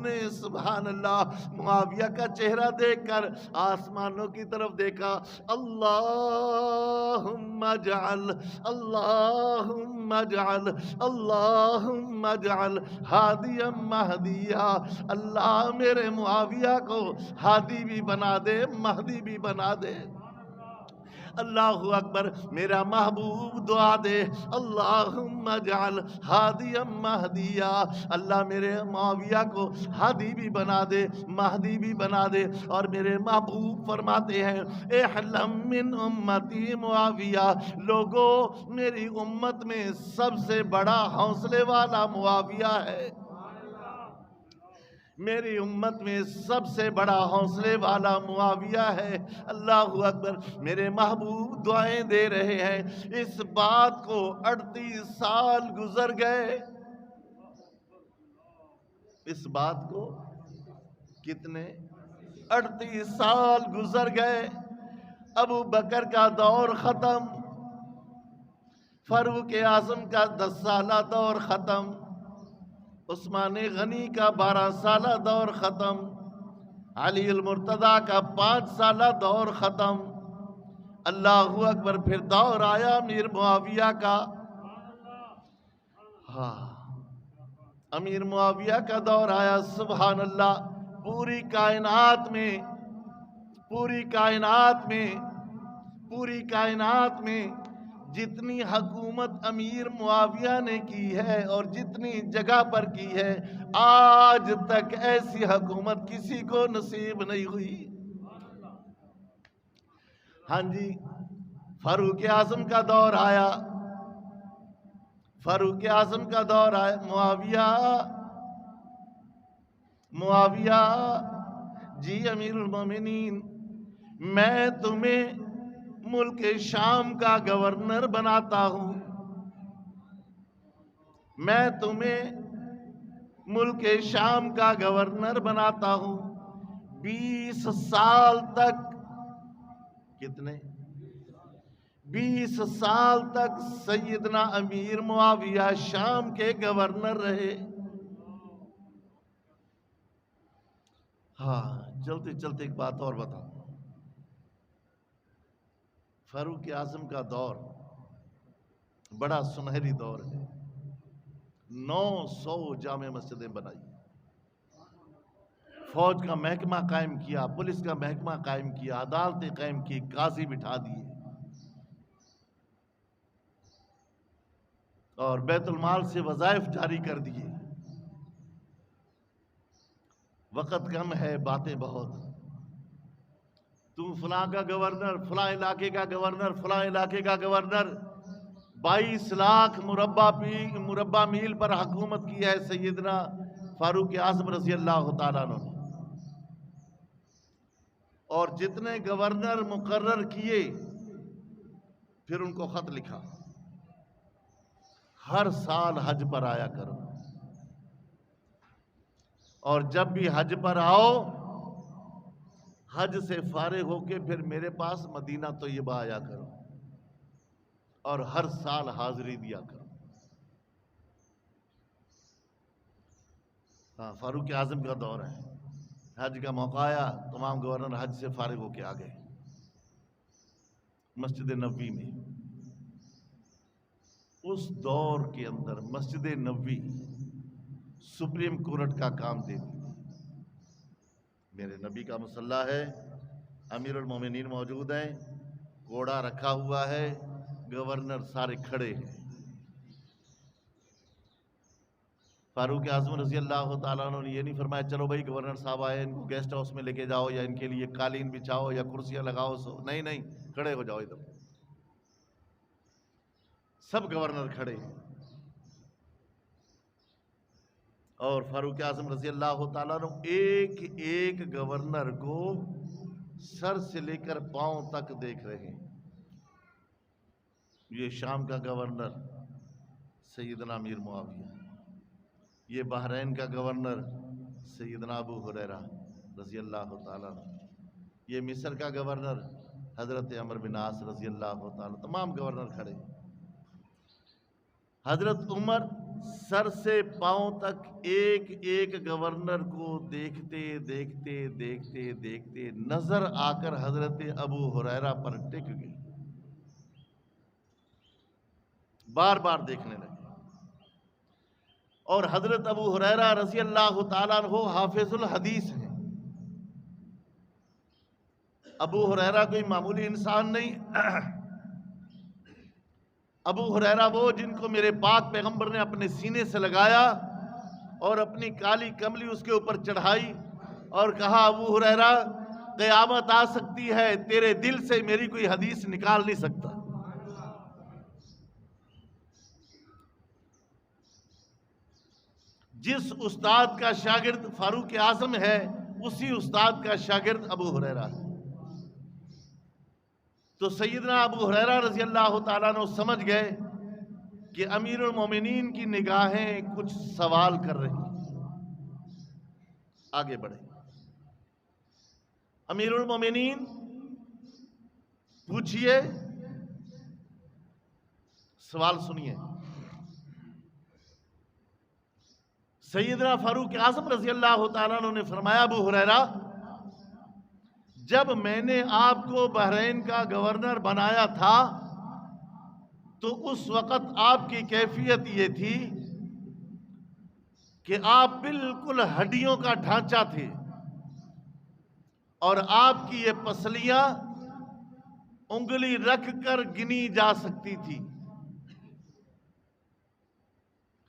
نے سبحان اللہ معاویہ کا چہرہ دیکھ کر آسمانوں کی طرف دیکھا، اللہم اجعل ہادیا مہدیا، اللہ میرے معاویہ کو ہادی بھی بنا دے، مہدی بھی بنا دے۔ اللہ اکبر، میرا محبوب دعا دے، اللہم اجعل ہادیا مہدیا، اللہ میرے معاویہ کو ہادی بھی بنا دے، مہدی بھی بنا دے۔ اور میرے محبوب فرماتے ہیں احلم من امتی معاویہ، لوگوں میری امت میں سب سے بڑا حوصلے والا معاویہ ہے، میری امت میں سب سے بڑا حوصلے والا معاویہ ہے۔ اللہ اکبر، میرے محبوب دعائیں دے رہے ہیں، اس بات کو 38 سال گزر گئے، اس بات کو کتنے 38 سال گزر گئے، ابو بکر کا دور ختم، فاروق اعظم کا 10 سالہ دور ختم، عثمان غنی کا 12 سالہ دور ختم، علی المرتضیٰ کا 5 سالہ دور ختم، اللہ اکبر، پھر دور آیا امیر معاویہ کا، امیر معاویہ کا دور آیا، سبحان اللہ، پوری کائنات میں جتنی حکومت امیر معاویہ نے کی ہے اور جتنی جگہ پر کی ہے، آج تک ایسی حکومت کسی کو نصیب نہیں ہوئی۔ ہاں جی، فاروق اعظم کا دور آیا، معاویہ، جی امیر المومنین، میں تمہیں ملک شام کا گورنر بناتا ہوں، میں تمہیں ملک شام کا گورنر بناتا ہوں۔ 20 سال تک، کتنے 20 سال تک سیدنا امیر معاویہ شام کے گورنر رہے۔ چلتے ایک بات اور بتاؤں، فاروق اعظم کا دور بڑا سنہری دور ہے، 900 جامع مسجدیں بنائی، فوج کا محکمہ قائم کیا، پولیس کا محکمہ قائم کیا، عدالتیں قائم کی، قاضی بٹھا دیے، اور بیت المال سے وظائف جاری کر دیے۔ وقت کم ہے، باتیں بہت، تم فلاں کا گورنر، فلاں علاقے کا گورنر، فلاں علاقے کا گورنر، 22 لاکھ مربع میل پر حکومت کی ہے سیدنا فاروق اعظم رضی اللہ تعالیٰ عنہ نے، اور جتنے گورنر مقرر کیے پھر ان کو خط لکھا، ہر سال حج پر آیا کرو، اور جب بھی حج پر آؤ حج سے فارغ ہو کے پھر میرے پاس مدینہ طیبہ آیا کرو اور ہر سال حاضری دیا کرو۔ ہاں، فاروق اعظم کا دور ہے، حج کا موقع آیا، تمام گورنر حج سے فارغ ہو کے آ گئے مسجد نبوی میں۔ اس دور کے اندر مسجد نبوی سپریم کورٹ کا کام دیتی تھی۔ میرے نبی کا مصلی ہے، امیر المومنین موجود ہیں، گھوڑا رکھا ہوا ہے، گورنر سارے کھڑے ہیں۔ فاروق اعظم رضی اللہ تعالیٰ عنہ نے یہ نہیں فرمایا چلو بھائی گورنر صاحب آئے ان کو گیسٹ ہاؤس میں لے کے جاؤ یا ان کے لیے قالین بچھاؤ یا کرسیاں لگاؤ، نہیں، کھڑے ہو جاؤ ادھر۔ سب گورنر کھڑے ہیں اور فاروق اعظم رضی اللہ تعالیٰ عنہ ایک ایک گورنر کو سر سے لے کر پاؤں تک دیکھ رہے ہیں۔ یہ شام کا گورنر سیدنا امیر معاویہ، یہ بحرین کا گورنر سیدنا ابو ہریرہ رضی اللہ تعالیٰ عنہ، یہ مصر کا گورنر حضرت عمرو بن عاص رضی اللہ تعالیٰ، تمام گورنر کھڑے۔ حضرت عمر سر سے پاؤں تک ایک ایک گورنر کو دیکھتے دیکھتے دیکھتے دیکھتے نظر آ کر حضرت ابو ہریرہ پر ٹک گئی، بار بار دیکھنے لگے۔ اور حضرت ابو ہریرہ رضی اللہ تعالیٰ عنہ حافظ الحدیث ہیں۔ ابو ہریرہ کوئی معمولی انسان نہیں، ابو ہریرہ وہ جن کو میرے پاک پیغمبر نے اپنے سینے سے لگایا اور اپنی کالی کملی اس کے اوپر چڑھائی اور کہا ابو ہریرہ قیامت آ سکتی ہے، تیرے دل سے میری کوئی حدیث نکال نہیں سکتا۔ جس استاد کا شاگرد فاروق اعظم ہے اسی استاد کا شاگرد ابو ہریرہ ہے۔ تو سیدنا ابو ہریرہ رضی اللہ تعالیٰ عنہ سمجھ گئے کہ امیر المومنین کی نگاہیں کچھ سوال کر رہی ہیں، آگے بڑھے۔ امیر المومنین پوچھئے، سوال سنیے۔ سیدنا فاروق اعظم رضی اللہ تعالیٰ عنہ نے فرمایا ابو ہریرہ جب میں نے آپ کو بحرین کا گورنر بنایا تھا تو اس وقت آپ کی کیفیت یہ تھی کہ آپ بالکل ہڈیوں کا ڈھانچہ تھے اور آپ کی یہ پسلیاں انگلی رکھ کر گنی جا سکتی تھی،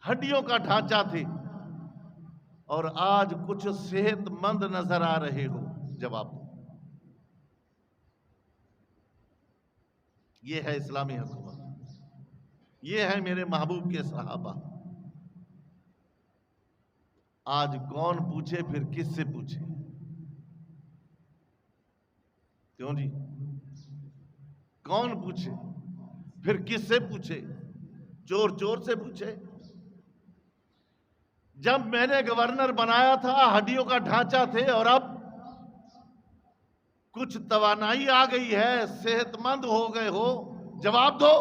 ہڈیوں کا ڈھانچہ تھے، اور آج کچھ صحت مند نظر آ رہے ہو۔ جواب دو۔ یہ ہے اسلامی حکومت، یہ ہے میرے محبوب کے صحابہ۔ آج کون پوچھے پھر کس سے پوچھے؟ کیوں جی؟ کون پوچھے پھر کس سے پوچھے؟ چور چور سے پوچھے؟ جب میں نے گورنر بنایا تھا ہڈیوں کا ڈھانچہ تھے اور اب کچھ توانائی آ گئی ہے، صحت مند ہو گئے ہو، جواب دو۔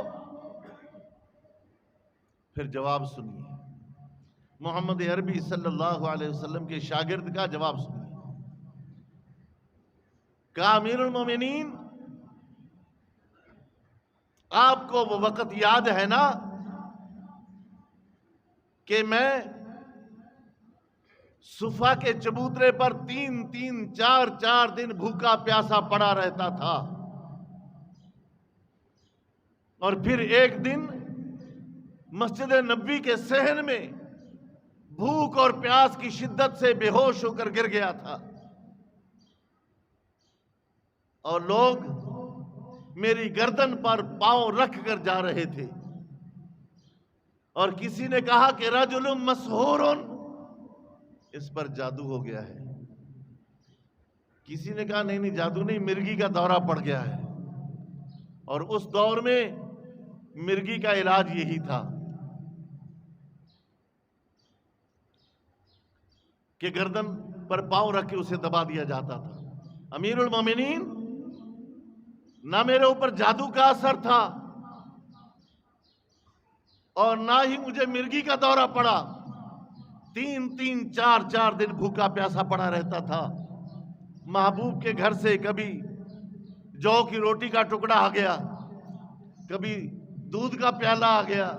پھر جواب سنیے، محمد عربی صلی اللہ علیہ وسلم کے شاگرد کا جواب سنیے۔ کہا امیر المومنین آپ کو وہ وقت یاد ہے نا کہ میں صفا کے چبوترے پر 3-4 دن بھوکا پیاسا پڑا رہتا تھا، اور پھر ایک دن مسجد نبوی کے صحن میں بھوک اور پیاس کی شدت سے بے ہوش ہو کر گر گیا تھا، اور لوگ میری گردن پر پاؤں رکھ کر جا رہے تھے، اور کسی نے کہا کہ رجل مسحور، اس پر جادو ہو گیا ہے۔ کسی نے کہا نہیں جادو نہیں، مرگی کا دورہ پڑ گیا ہے۔ اور اس دور میں مرگی کا علاج یہی تھا کہ گردن پر پاؤں رکھ کے اسے دبا دیا جاتا تھا۔ امیر المومنین، نہ میرے اوپر جادو کا اثر تھا اور نہ ہی مجھے مرگی کا دورہ پڑا۔ 3 4 دن بھوکا پیاسا پڑا رہتا تھا۔ محبوب کے گھر سے کبھی جو کی روٹی کا ٹکڑا آ گیا، کبھی دودھ کا پیالہ آ گیا،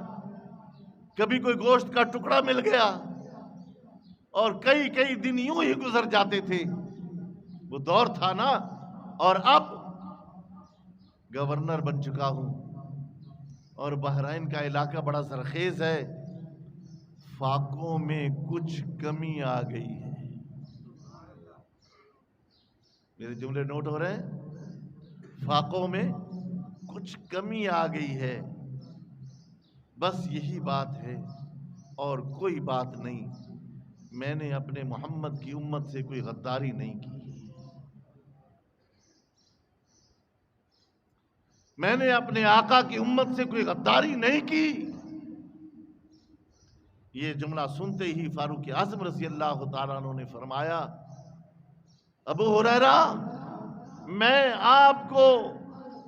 کبھی کوئی گوشت کا ٹکڑا مل گیا، اور کئی دن یوں ہی گزر جاتے تھے۔ وہ دور تھا نا۔ اور اب گورنر بن چکا ہوں، اور بحرین کا علاقہ بڑا سرخیز ہے، فاقوں میں کچھ کمی آ گئی ہے۔ میرے جملے نوٹ ہو رہے ہیں؟ فاقوں میں کچھ کمی آ گئی ہے، بس یہی بات ہے اور کوئی بات نہیں۔ میں نے اپنے محمد کی امت سے کوئی غداری نہیں کی، میں نے اپنے آقا کی امت سے کوئی غداری نہیں کی۔ یہ جملہ سنتے ہی فاروق اعظم رضی اللہ تعالیٰ عنہ نے فرمایا، ابو ہریرہ، میں آپ کو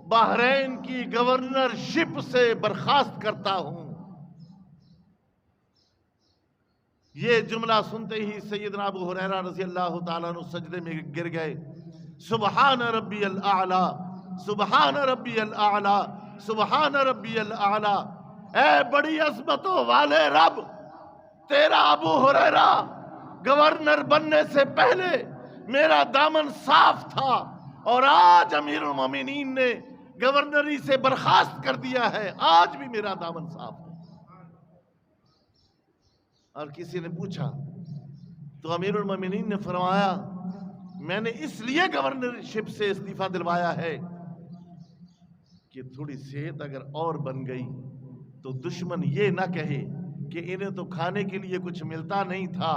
بحرین کی گورنر شپ سے برخاست کرتا ہوں۔ یہ جملہ سنتے ہی سیدنا ابو ہریرہ رضی اللہ تعالیٰ عنہ سجدے میں گر گئے۔ سبحان ربی الاعلی، سبحان ربی الاعلی، سبحان ربی الاعلی۔ اے بڑی عظمتوں والے رب، تیرا ابو ہریرہ گورنر بننے سے پہلے میرا دامن صاف تھا، اور آج امیر المومنین نے گورنری سے برخاست کر دیا ہے، آج بھی میرا دامن صاف ہے۔ اور کسی نے پوچھا تو امیر المومنین نے فرمایا، میں نے اس لیے گورنرشپ سے استعفیٰ دلوایا ہے کہ تھوڑی صحت اگر اور بن گئی تو دشمن یہ نہ کہے کہ انہیں تو کھانے کے لیے کچھ ملتا نہیں تھا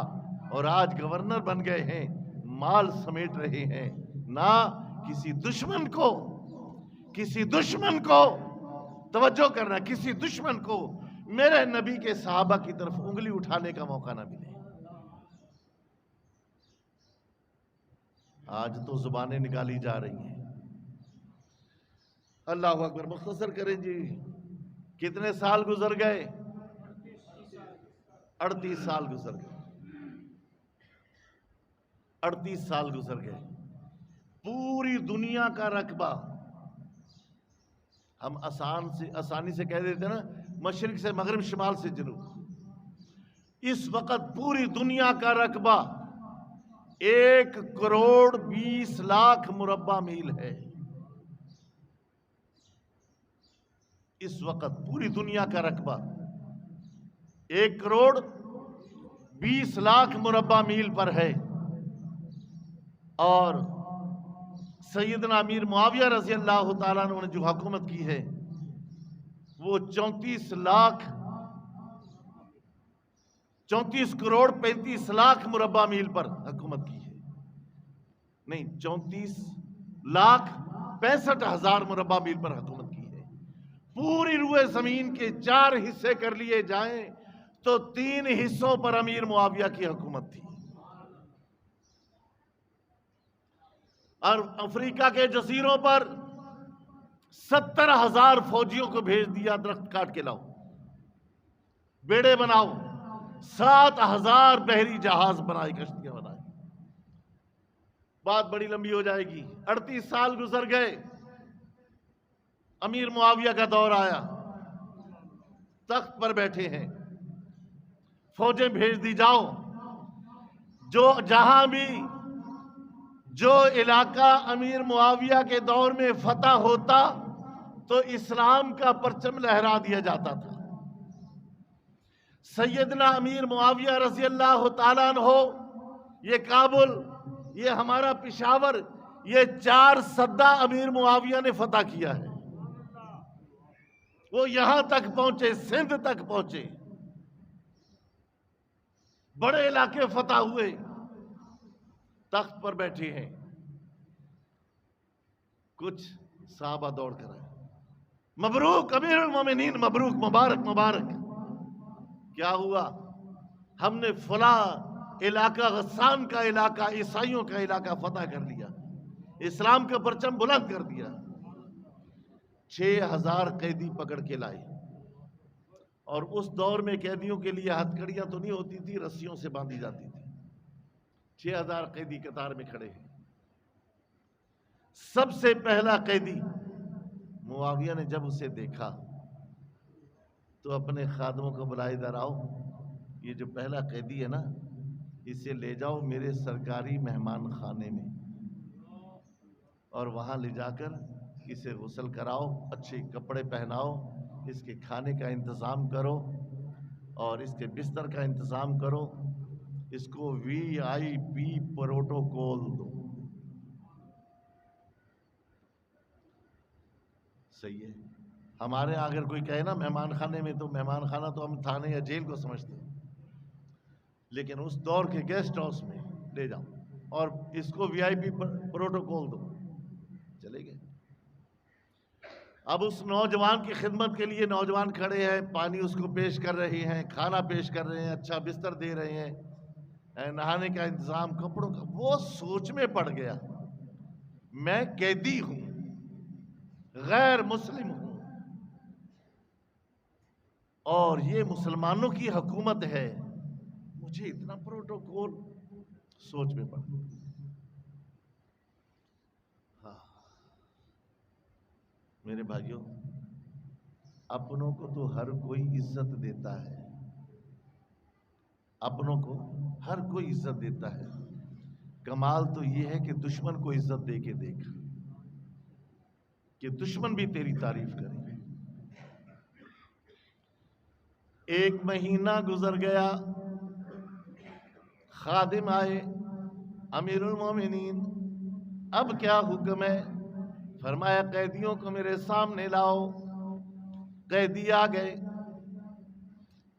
اور آج گورنر بن گئے ہیں، مال سمیٹ رہے ہیں۔ نہ کسی دشمن کو توجہ کرنا، کسی دشمن کو میرے نبی کے صحابہ کی طرف انگلی اٹھانے کا موقع نہ ملے۔ آج تو زبانیں نکالی جا رہی ہیں۔ اللہ اکبر، مختصر کریں جی، کتنے سال گزر گئے؟ 38 سال گزر گئے، 38 سال گزر گئے۔ پوری دنیا کا رقبہ، ہم آسانی سے کہہ دیتے نا، مشرق سے مغرب، شمال سے جنوب، اس وقت پوری دنیا کا رقبہ 1,20,00,000 مربع میل ہے۔ اس وقت پوری دنیا کا رقبہ 1,20,00,000 مربع میل پر ہے، اور سیدنا امیر معاویہ رضی اللہ تعالیٰ عنہ نے جو حکومت کی ہے وہ 34,35,00,000 مربع میل پر حکومت کی ہے، نہیں 34,65,000 مربع میل پر حکومت کی ہے۔ پوری روئے زمین کے 4 حصے کر لیے جائیں تو 3 حصوں پر امیر معاویہ کی حکومت تھی۔ اور افریقہ کے جزیروں پر 70,000 فوجیوں کو بھیج دیا، درخت کاٹ کے لاؤ، بیڑے بناؤ، 7,000 بحری جہاز بنائے، کشتیاں بنائے۔ بات بڑی لمبی ہو جائے گی۔ 38 سال گزر گئے، امیر معاویہ کا دور آیا، تخت پر بیٹھے ہیں، فوجیں بھیج دی جاؤ، جہاں بھی جو علاقہ امیر معاویہ کے دور میں فتح ہوتا تو اسلام کا پرچم لہرا دیا جاتا تھا۔ سیدنا امیر معاویہ رضی اللہ تعالیٰ عنہ، یہ کابل، یہ ہمارا پشاور، یہ 4 سدہ امیر معاویہ نے فتح کیا ہے. وہ یہاں تک پہنچے، سندھ تک پہنچے، بڑے علاقے فتح ہوئے، تخت پر بیٹھے ہیں. کچھ صحابہ دوڑ کر آئے، مبروک امیر المومنین، مبروک، مبارک مبارک. کیا ہوا؟ ہم نے فلاں علاقہ، غسان کا علاقہ، عیسائیوں کا علاقہ فتح کر لیا، اسلام کا پرچم بلند کر دیا. 6000 قیدی پکڑ کے لائے. اور اس دور میں قیدیوں کے لیے ہتھکڑیاں تو نہیں ہوتی تھی، رسیوں سے باندھی جاتی تھی. 6000 قیدی قطار میں کھڑے ہیں. سب سے پہلا قیدی معاویہ نے جب اسے دیکھا تو اپنے خادموں کو بلائے، ادھر آؤ، یہ جو پہلا قیدی ہے نا، اسے لے جاؤ میرے سرکاری مہمان خانے میں، اور وہاں لے جا کر اسے غسل کراؤ، اچھے کپڑے پہناؤ، اس کے کھانے کا انتظام کرو اور اس کے بستر کا انتظام کرو، اس کو VIP پروٹوکول دو. صحیح ہے. ہمارے اگر کوئی کہے نا مہمان خانے میں، تو مہمان خانہ تو ہم تھانے یا جیل کو سمجھتے ہیں، لیکن اس دور کے گیسٹ ہاؤس میں لے جاؤ اور اس کو VIP پروٹوکول دو. چلے گئے. اب اس نوجوان کی خدمت کے لیے نوجوان کھڑے ہیں، پانی اس کو پیش کر رہے ہیں، کھانا پیش کر رہے ہیں، اچھا بستر دے رہے ہیں، نہانے کا انتظام، کپڑوں کا. وہ سوچ میں پڑ گیا، میں قیدی ہوں، غیر مسلم ہوں، اور یہ مسلمانوں کی حکومت ہے، مجھے اتنا پروٹوکول. سوچ میں پڑ گیا. ہاں میرے بھائیوں، اپنوں کو تو ہر کوئی عزت دیتا ہے، اپنوں کو ہر کوئی عزت دیتا ہے. کمال تو یہ ہے کہ دشمن کو عزت دے کے دیکھ، کہ دشمن بھی تیری تعریف کرے. 1 مہینہ گزر گیا، خادم آئے، امیر المومنین اب کیا حکم ہے؟ فرمایا قیدیوں کو میرے سامنے لاؤ. قیدی آ گئے.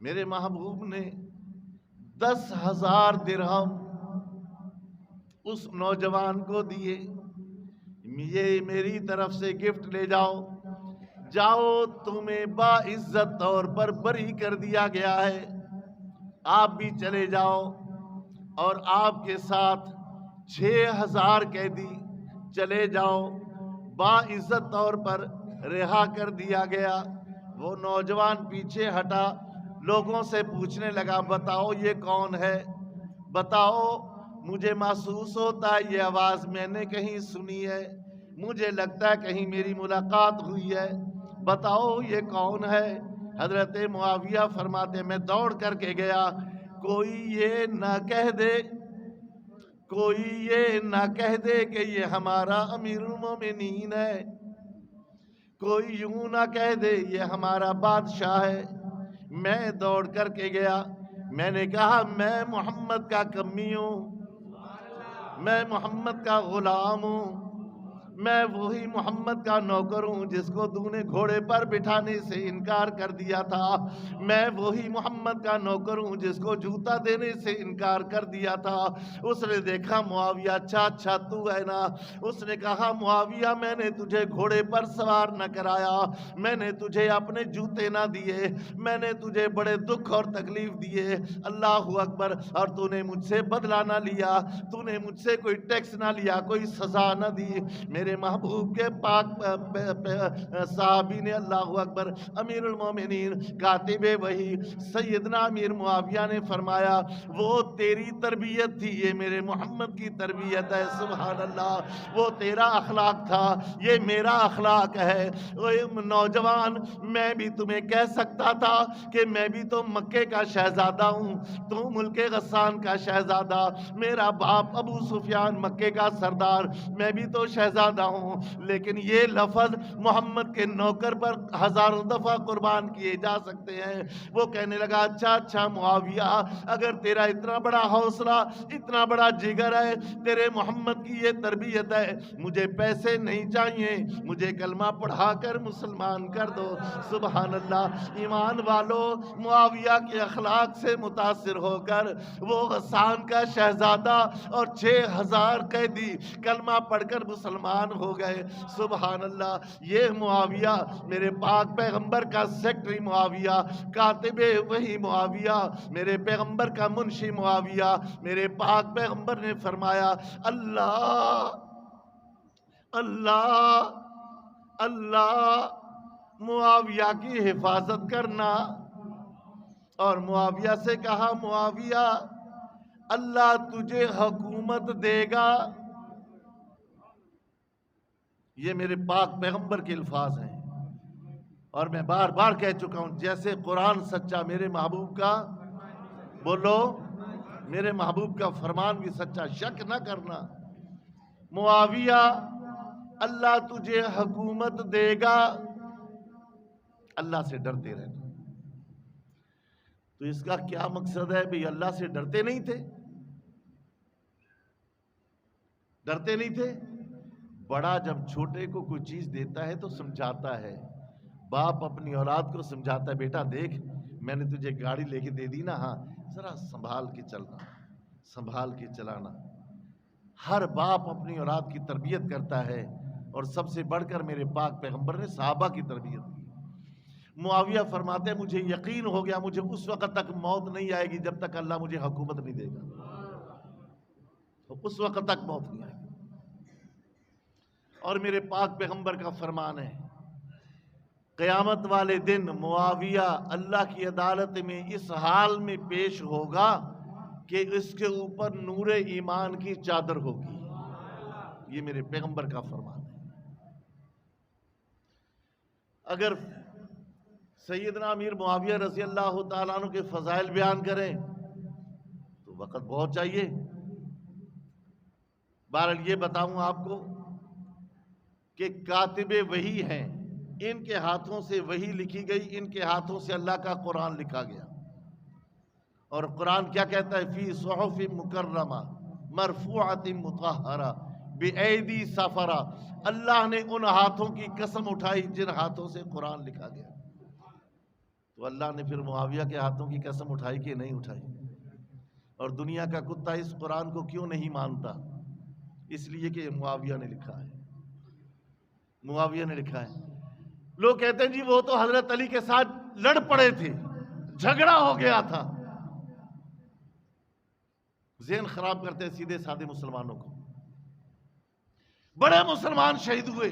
میرے محبوب نے 10,000 درہم اس نوجوان کو دیے. یہ میری طرف سے گفٹ، لے جاؤ، جاؤ، تمہیں باعزت طور پر بری کر دیا گیا ہے، آپ بھی چلے جاؤ. اور آپ کے ساتھ 6,000 قیدی چلے جاؤ، باعزت طور پر رہا کر دیا گیا. وہ نوجوان پیچھے ہٹا، لوگوں سے پوچھنے لگا، بتاؤ یہ کون ہے؟ بتاؤ، مجھے محسوس ہوتا ہے یہ آواز میں نے کہیں سنی ہے، مجھے لگتا ہے کہیں میری ملاقات ہوئی ہے، بتاؤ یہ کون ہے؟ حضرت معاویہ فرماتے، میں دوڑ کر کے گیا، کوئی یہ نہ کہہ دے، کوئی یہ نہ کہہ دے کہ یہ ہمارا امیر المومنین ہے، کوئی یوں نہ کہہ دے یہ ہمارا بادشاہ ہے. میں دوڑ کر کے گیا، میں نے کہا میں محمد کا کمی ہوں، میں محمد کا غلام ہوں، میں وہی محمد کا نوکر ہوں جس کو تو نے گھوڑے پر بٹھانے سے انکار کر دیا تھا، میں وہی محمد کا نوکر ہوں جس کو جوتا دینے سے انکار کر دیا تھا. اس نے دیکھا معاویہ، اچھا تو ہے نا. اس نے کہا معاویہ، میں نے تجھے گھوڑے پر سوار نہ کرایا، میں نے تجھے اپنے جوتے نہ دیے، میں نے تجھے بڑے دکھ اور تکلیف دیے، اللہ اکبر، اور تو نے مجھ سے بدلہ نہ لیا، تو نے مجھ سے کوئی ٹیکس نہ لیا، کوئی سزا نہ دی. میرے محبوب کے پاک صحابی نے، اللہ اکبر، امیر المومنین کاتب وحی سیدنا امیر معاویہ نے فرمایا، وہ تیری تربیت تھی، یہ میرے محمد کی تربیت ہے. سبحان اللہ، وہ تیرا اخلاق تھا، یہ میرا اخلاق ہے. نوجوان، میں بھی تمہیں کہہ سکتا تھا کہ میں بھی تو مکے کا شہزادہ ہوں، تو ملک غسان کا شہزادہ، میرا باپ ابو سفیان مکے کا سردار، میں بھی تو شہزادہ زیادہ ہوں، لیکن یہ لفظ محمد کے نوکر پر ہزاروں دفعہ قربان کیے جا سکتے ہیں۔ وہ کہنے لگا اچھا معاویہ، اگر تیرا اتنا بڑا حوصلہ، اتنا بڑا جگر ہے، تیرے محمد کی یہ تربیت ہے، مجھے پیسے نہیں چاہیے، مجھے کلمہ پڑھا کر مسلمان کر دو۔ سبحان اللہ۔ ایمان والو، معاویہ کے اخلاق سے متاثر ہو کر وہ غسان کا شہزادہ اور 6000 قیدی کلمہ پڑھ کر مسلمان ہو گئے۔ سبحان اللہ۔ یہ معاویہ میرے پاک پیغمبر کا سیکٹری معاویہ، کاتب وحی معاویہ، میرے پیغمبر کا منشی معاویہ، میرے پاک پیغمبر نے فرمایا اللہ اللہ اللہ معاویہ کی حفاظت کرنا، اور معاویہ سے کہا معاویہ اللہ تجھے حکومت دے گا۔ یہ میرے پاک پیغمبر کے الفاظ ہیں، اور میں بار بار کہہ چکا ہوں جیسے قرآن سچا، میرے محبوب کا بولو، میرے محبوب کا فرمان بھی سچا، شک نہ کرنا۔ معاویہ اللہ تجھے حکومت دے گا، اللہ سے ڈرتے رہنا۔ تو اس کا کیا مقصد ہے بھئی؟ اللہ سے ڈرتے نہیں تھے، ڈرتے نہیں تھے۔ بڑا جب چھوٹے کو کوئی چیز دیتا ہے تو سمجھاتا ہے، باپ اپنی اولاد کو سمجھاتا ہے بیٹا دیکھ میں نے تجھے گاڑی لے کے دے دی نا، ہاں ذرا سنبھال کے چلنا، سنبھال کے چلانا۔ ہر باپ اپنی اولاد کی تربیت کرتا ہے، اور سب سے بڑھ کر میرے پاک پیغمبر نے صحابہ کی تربیت کی۔ معاویہ فرماتے ہیں مجھے یقین ہو گیا مجھے اس وقت تک موت نہیں آئے گی جب تک اللہ مجھے حکومت نہیں دے گا، تو اس وقت تک موت نہیں آئے گی۔ اور میرے پاک پیغمبر کا فرمان ہے قیامت والے دن معاویہ اللہ کی عدالت میں اس حال میں پیش ہوگا کہ اس کے اوپر نور ایمان کی چادر ہوگی۔ یہ میرے پیغمبر کا فرمان ہے۔ اگر سیدنا امیر معاویہ رضی اللہ تعالیٰ عنہ کے فضائل بیان کریں تو وقت بہت چاہیے۔ بہرحال یہ بتاؤں آپ کو کہ کاتب وحی ہیں، ان کے ہاتھوں سے وحی لکھی گئی، ان کے ہاتھوں سے اللہ کا قرآن لکھا گیا۔ اور قرآن کیا کہتا ہے؟ فی صحف مکرمہ مرفوعۃ مطہرہ بأیدی سفرہ۔ اللہ نے ان ہاتھوں کی قسم اٹھائی جن ہاتھوں سے قرآن لکھا گیا۔ تو اللہ نے پھر معاویہ کے ہاتھوں کی قسم اٹھائی کہ نہیں اٹھائی؟ اور دنیا کا کتا اس قرآن کو کیوں نہیں مانتا؟ اس لیے کہ معاویہ نے لکھا ہے، معاویہ نے لکھا ہے۔ لوگ کہتے ہیں جی وہ تو حضرت علی کے ساتھ لڑ پڑے تھے، جھگڑا ہو گیا تھا۔ ذہن خراب کرتے ہیں سیدھے سادے مسلمانوں کو۔ بڑے مسلمان شہید ہوئے۔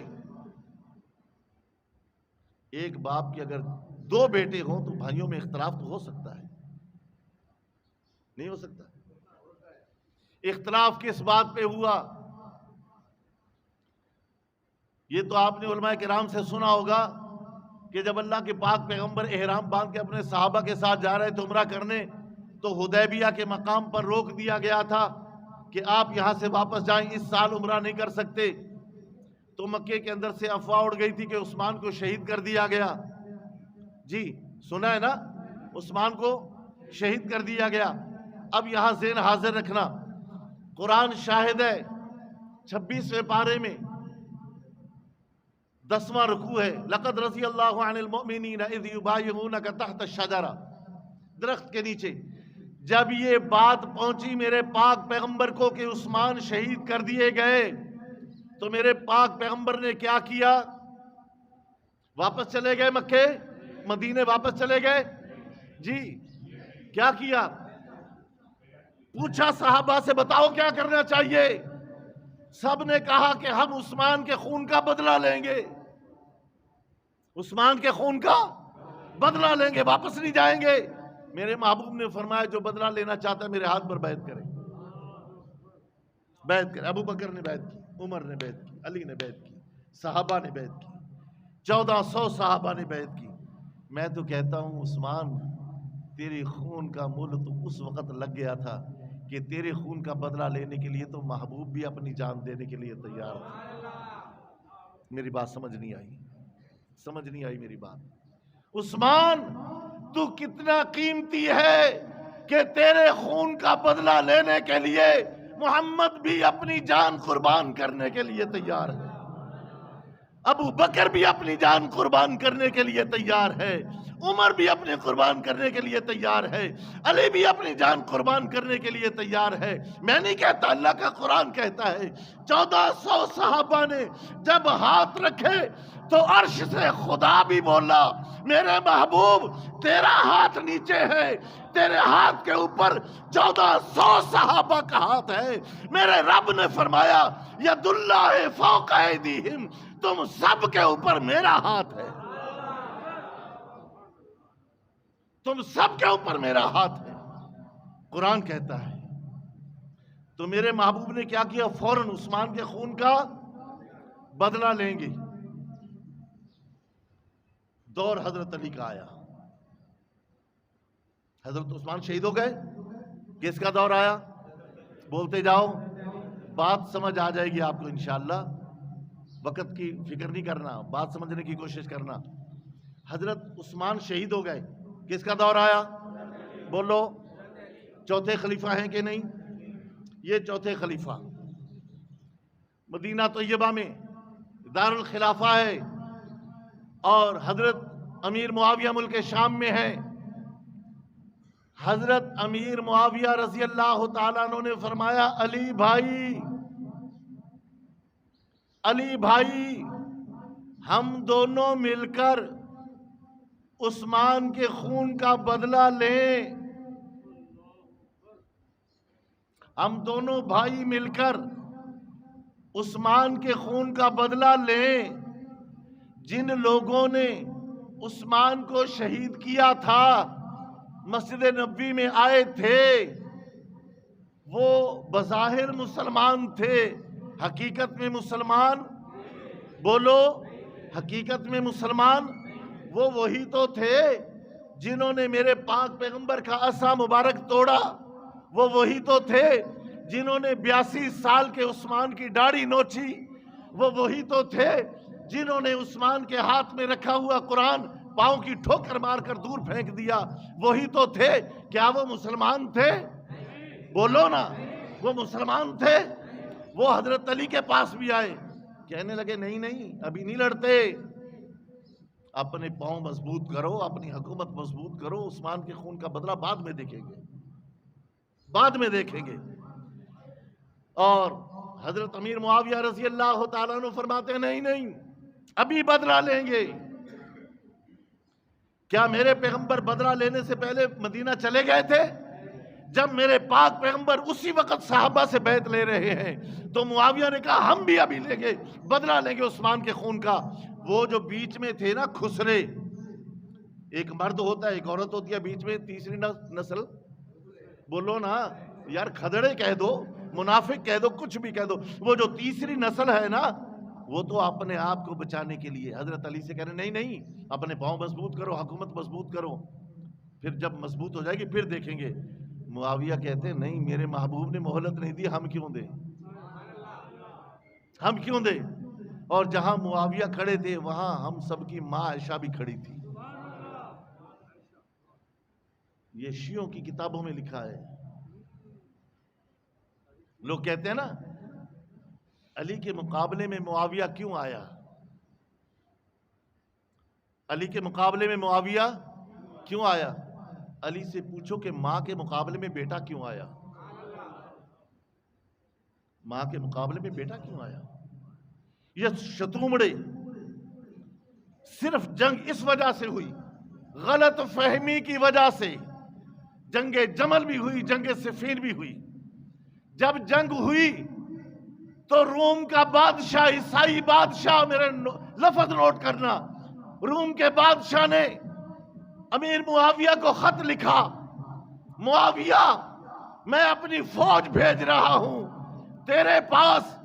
ایک باپ کے اگر 2 بیٹے ہوں تو بھائیوں میں اختلاف تو ہو سکتا ہے، نہیں ہو سکتا؟ اختلاف کس بات پہ ہوا؟ یہ تو آپ نے علماء کرام سے سنا ہوگا کہ جب اللہ کے پاک پیغمبر احرام باندھ کے اپنے صحابہ کے ساتھ جا رہے تھے عمرہ کرنے، تو حدیبیہ کے مقام پر روک دیا گیا تھا کہ آپ یہاں سے واپس جائیں، اس سال عمرہ نہیں کر سکتے۔ تو مکے کے اندر سے افواہ اڑ گئی تھی کہ عثمان کو شہید کر دیا گیا۔ جی سنا ہے نا، عثمان کو شہید کر دیا گیا۔ اب یہاں ذہن حاضر رکھنا، قرآن شاہد ہے، 26ویں پارے میں 10واں رکوع ہے، لقد رضی اللہ عن المؤمنین اذ یبایعونک تحت الشجرہ، درخت کے نیچے۔ جب یہ بات پہنچی میرے پاک پیغمبر کو کہ عثمان شہید کر دیے گئے، تو میرے پاک پیغمبر نے کیا کیا؟ واپس چلے گئے مکے، مدینے واپس چلے گئے؟ جی کیا کیا؟ پوچھا صحابہ سے بتاؤ کیا کرنا چاہیے؟ سب نے کہا کہ ہم عثمان کے خون کا بدلہ لیں گے، عثمان کے خون کا بدلہ لیں گے، واپس نہیں جائیں گے۔ میرے محبوب نے فرمایا جو بدلہ لینا چاہتا ہے میرے ہاتھ پر بیعت کرے، بیعت کرے۔ ابو بکر نے بیعت کی، عمر نے بیعت کی، علی نے بیعت کی، صحابہ نے بیعت کی، 1400 صحابہ نے بیعت کی۔ میں تو کہتا ہوں عثمان تیرے خون کا مول تو اس وقت لگ گیا تھا کہ تیرے خون کا بدلہ لینے کے لیے تو محبوب بھی اپنی جان دینے کے لیے تیار تھا۔ میری بات سمجھ نہیں آئی میری بات۔ عثمان تو کتنا قیمتی ہے کہ تیرے خون کا بدلہ لینے کے لیے محمد بھی اپنی جان قربان کرنے کے لیے تیار ہے، ابو بکر بھی اپنی جان قربان کرنے کے لیے تیار ہے، عمر بھی اپنے قربان کرنے کے لیے تیار ہے، علی بھی اپنی جان قربان کرنے کے لیے تیار ہے۔ میں نہیں کہتا، اللہ کا قرآن کہتا ہے 1400 صحابہ نے جب ہاتھ رکھے تو عرش سے خدا بھی بولا میرے محبوب تیرا ہاتھ نیچے ہے، تیرے ہاتھ کے اوپر 1400 صحابہ کا ہاتھ ہے۔ میرے رب نے فرمایا ید اللہ فوق ایدیہم، تم سب کے اوپر میرا ہاتھ ہے، تم سب کے اوپر میرا ہاتھ ہے، قرآن کہتا ہے۔ تو میرے محبوب نے کیا کیا؟ فوراً عثمان کے خون کا بدلہ لیں گے۔ دور حضرت علی کا آیا، حضرت عثمان شہید ہو گئے، کس کا دور آیا؟ بولتے جاؤ، بات سمجھ آ جائے گی آپ کو انشاءاللہ، وقت کی فکر نہیں کرنا، بات سمجھنے کی کوشش کرنا۔ حضرت عثمان شہید ہو گئے، کس کا دور آیا؟ بولو، چوتھے خلیفہ ہیں کہ نہیں؟ یہ چوتھے خلیفہ مدینہ طیبہ میں دارالخلافہ ہے، اور حضرت امیر معاویہ ملک شام میں ہے۔ حضرت امیر معاویہ رضی اللہ تعالیٰ عنہ نے فرمایا علی بھائی ہم دونوں مل کر عثمان کے خون کا بدلہ لیں، ہم دونوں بھائی مل کر عثمان کے خون کا بدلہ لیں۔ جن لوگوں نے عثمان کو شہید کیا تھا، مسجد نبوی میں آئے تھے، وہ بظاہر مسلمان تھے، حقیقت میں مسلمان، بولو حقیقت میں مسلمان وہ وہی تو تھے جنہوں نے میرے پاک پیغمبر کا عصا مبارک توڑا، وہ وہی تو تھے جنہوں نے 82 سال کے عثمان کی داڑھی نوچی، وہ وہی تو تھے جنہوں نے عثمان کے ہاتھ میں رکھا ہوا قرآن پاؤں کی ٹھوکر مار کر دور پھینک دیا، وہی تو تھے۔ کیا وہ مسلمان تھے؟ بولو نا، وہ مسلمان تھے؟ وہ حضرت علی کے پاس بھی آئے، کہنے لگے نہیں ابھی نہیں لڑتے، اپنے پاؤں مضبوط کرو، اپنی حکومت مضبوط کرو، عثمان کے خون کا بدلہ بعد میں دیکھیں گے۔ اور حضرت امیر معاویہ رضی اللہ تعالیٰ عنہ فرماتے ہیں نہیں ابھی بدلہ لیں گے۔ کیا میرے پیغمبر بدلہ لینے سے پہلے مدینہ چلے گئے تھے؟ جب میرے پاک پیغمبر اسی وقت صحابہ سے بیعت لے رہے ہیں تو معاویہ نے کہا ہم بھی ابھی لیں گے، بدلہ لیں گے عثمان کے خون کا۔ وہ جو بیچ میں تھے نا خسرے، ایک مرد ہوتا ہے ایک عورت ہوتی ہے، بیچ میں تیسری نسل، بولو نا یار، کھدڑے کہہ دو، منافق کہہ دو، کچھ بھی کہہ دو، وہ جو تیسری نسل ہے نا، وہ تو اپنے آپ کو بچانے کے لیے حضرت علی سے کہہ رہے نہیں اپنے پاؤں مضبوط کرو، حکومت مضبوط کرو، پھر جب مضبوط ہو جائے گی پھر دیکھیں گے۔ معاویہ کہتے ہیں نہیں، میرے محبوب نے مہلت نہیں دی، ہم کیوں دیں؟ اور جہاں معاویہ کھڑے تھے وہاں ہم سب کی ماں عائشہ بھی کھڑی تھی۔ یہ شیعوں کی کتابوں میں لکھا ہے۔ لوگ کہتے ہیں نا علی کے مقابلے میں معاویہ کیوں آیا؟ علی کے مقابلے میں معاویہ کیوں آیا؟ علی سے پوچھو کہ ماں کے مقابلے میں بیٹا کیوں آیا؟ ماں کے مقابلے میں بیٹا کیوں آیا؟ یہ شتومڑے صرف جنگ اس وجہ سے ہوئی، غلط فہمی کی وجہ سے۔ جنگ جمل بھی ہوئی، جنگ صفین بھی ہوئی۔ جب جنگ ہوئی تو روم کا بادشاہ، عیسائی بادشاہ، میرے لفظ نوٹ کرنا، روم کے بادشاہ نے امیر معاویہ کو خط لکھا، معاویہ میں اپنی فوج بھیج رہا ہوں تیرے پاس،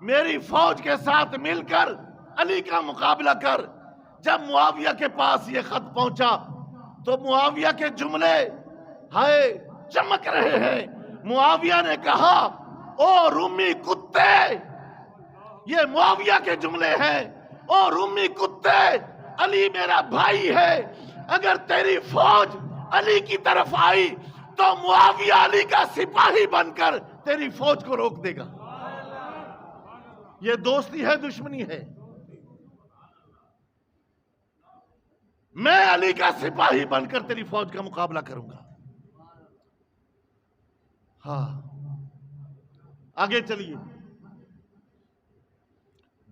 میری فوج کے ساتھ مل کر علی کا مقابلہ کر۔ جب معاویہ کے پاس یہ خط پہنچا تو معاویہ کے جملے ہائے چمک رہے ہیں۔ معاویہ نے کہا او رومی کتے، یہ معاویہ کے جملے ہیں، اور امی کتے، علی میرا بھائی ہے، اگر تیری فوج علی کی طرف آئی تو معاویہ علی کا سپاہی بن کر تیری فوج کو روک دے گا۔ یہ دوستی ہے دشمنی ہے؟ میں علی کا سپاہی بن کر تیری فوج کا مقابلہ کروں گا۔ ہاں آگے چلیے،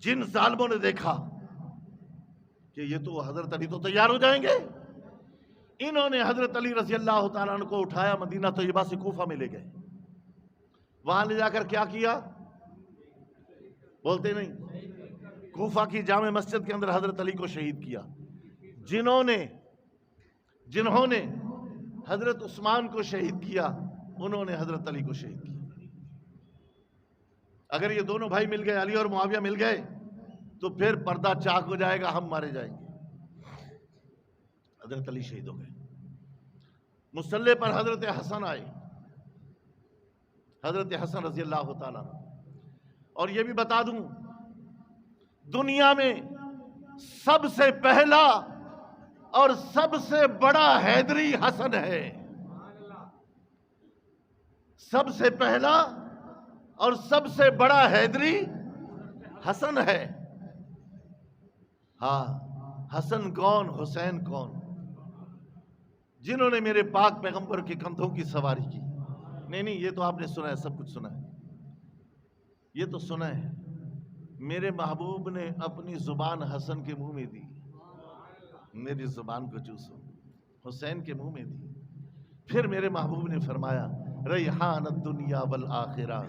جن ظالموں نے دیکھا کہ یہ تو حضرت علی تو تیار ہو جائیں گے، انہوں نے حضرت علی رضی اللہ تعالیٰ عنہ کو اٹھایا، مدینہ طیبہ سے کوفہ میں لے گئے۔ وہاں لے جا کر کیا کیا؟ بولتے نہیں؟ کوفہ کی جامع مسجد کے اندر حضرت علی کو شہید کیا۔ جنہوں نے حضرت عثمان کو شہید کیا، انہوں نے حضرت علی کو شہید کیا۔ اگر یہ دونوں بھائی مل گئے، علی اور معاویہ مل گئے، تو پھر پردہ چاک ہو جائے گا، ہم مارے جائیں گے۔ حضرت علی شہید ہو گئے۔ مصلی پر حضرت حسن آئے، حضرت حسن رضی اللہ تعالیٰ عنہ۔ اور یہ بھی بتا دوں، دنیا میں سب سے پہلا اور سب سے بڑا حیدری حسن ہے۔ سب سے پہلا اور سب سے بڑا حیدری حسن ہے۔ ہاں، حسن کون، حسین کون؟ جنہوں نے میرے پاک پیغمبر کے کندھوں کی سواری کی۔ نہیں، یہ تو آپ نے سنا ہے، سب کچھ سنا ہے، یہ تو سنا ہے۔ میرے محبوب نے اپنی زبان حسن کے منہ میں دی، میری زبان کو چوسو، حسین کے منہ میں دی۔ پھر میرے محبوب نے فرمایا، ریحان الدنیا والآخرہ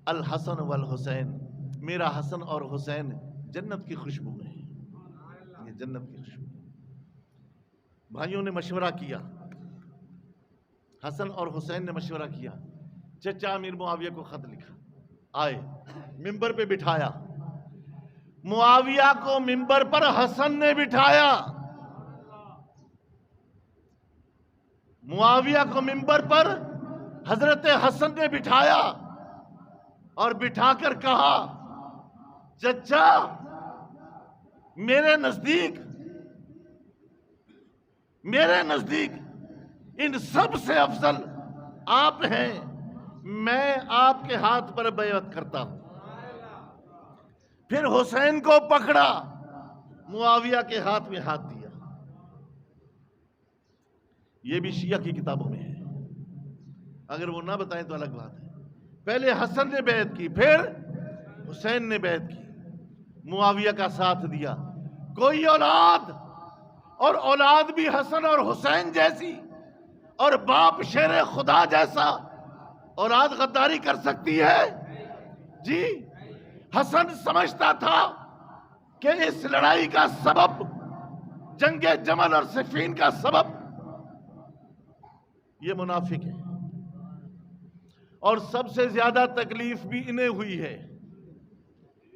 الحسن والحسین، میرا حسن اور حسین جنت کی خوشبو ہے، یہ جنت کی خوشبو۔ بھائیوں نے مشورہ کیا، حسن اور حسین نے مشورہ کیا، چچا امیر معاویہ کو خط لکھا، آئے ممبر پہ بٹھایا، معاویہ کو ممبر پر حسن نے بٹھایا، معاویہ کو ممبر پر حضرت حسن نے بٹھایا، اور بٹھا کر کہا، چچا میرے نزدیک ان سب سے افضل آپ ہیں، میں آپ کے ہاتھ پر بیعت کرتا ہوں۔ پھر حسین کو پکڑا، معاویہ کے ہاتھ میں ہاتھ دیا۔ یہ بھی شیعہ کی کتابوں میں ہے، اگر وہ نہ بتائیں تو الگ بات ہے۔ پہلے حسن نے بیعت کی، پھر حسین نے بیعت کی، معاویہ کا ساتھ دیا۔ کوئی اولاد بھی حسن اور حسین جیسی اور باپ شیر خدا جیسا اولاد غداری کر سکتی ہے؟ جی، حسن سمجھتا تھا کہ اس لڑائی کا سبب، جنگ جمل اور صفین کا سبب یہ منافق ہے، اور سب سے زیادہ تکلیف بھی انہیں ہوئی ہے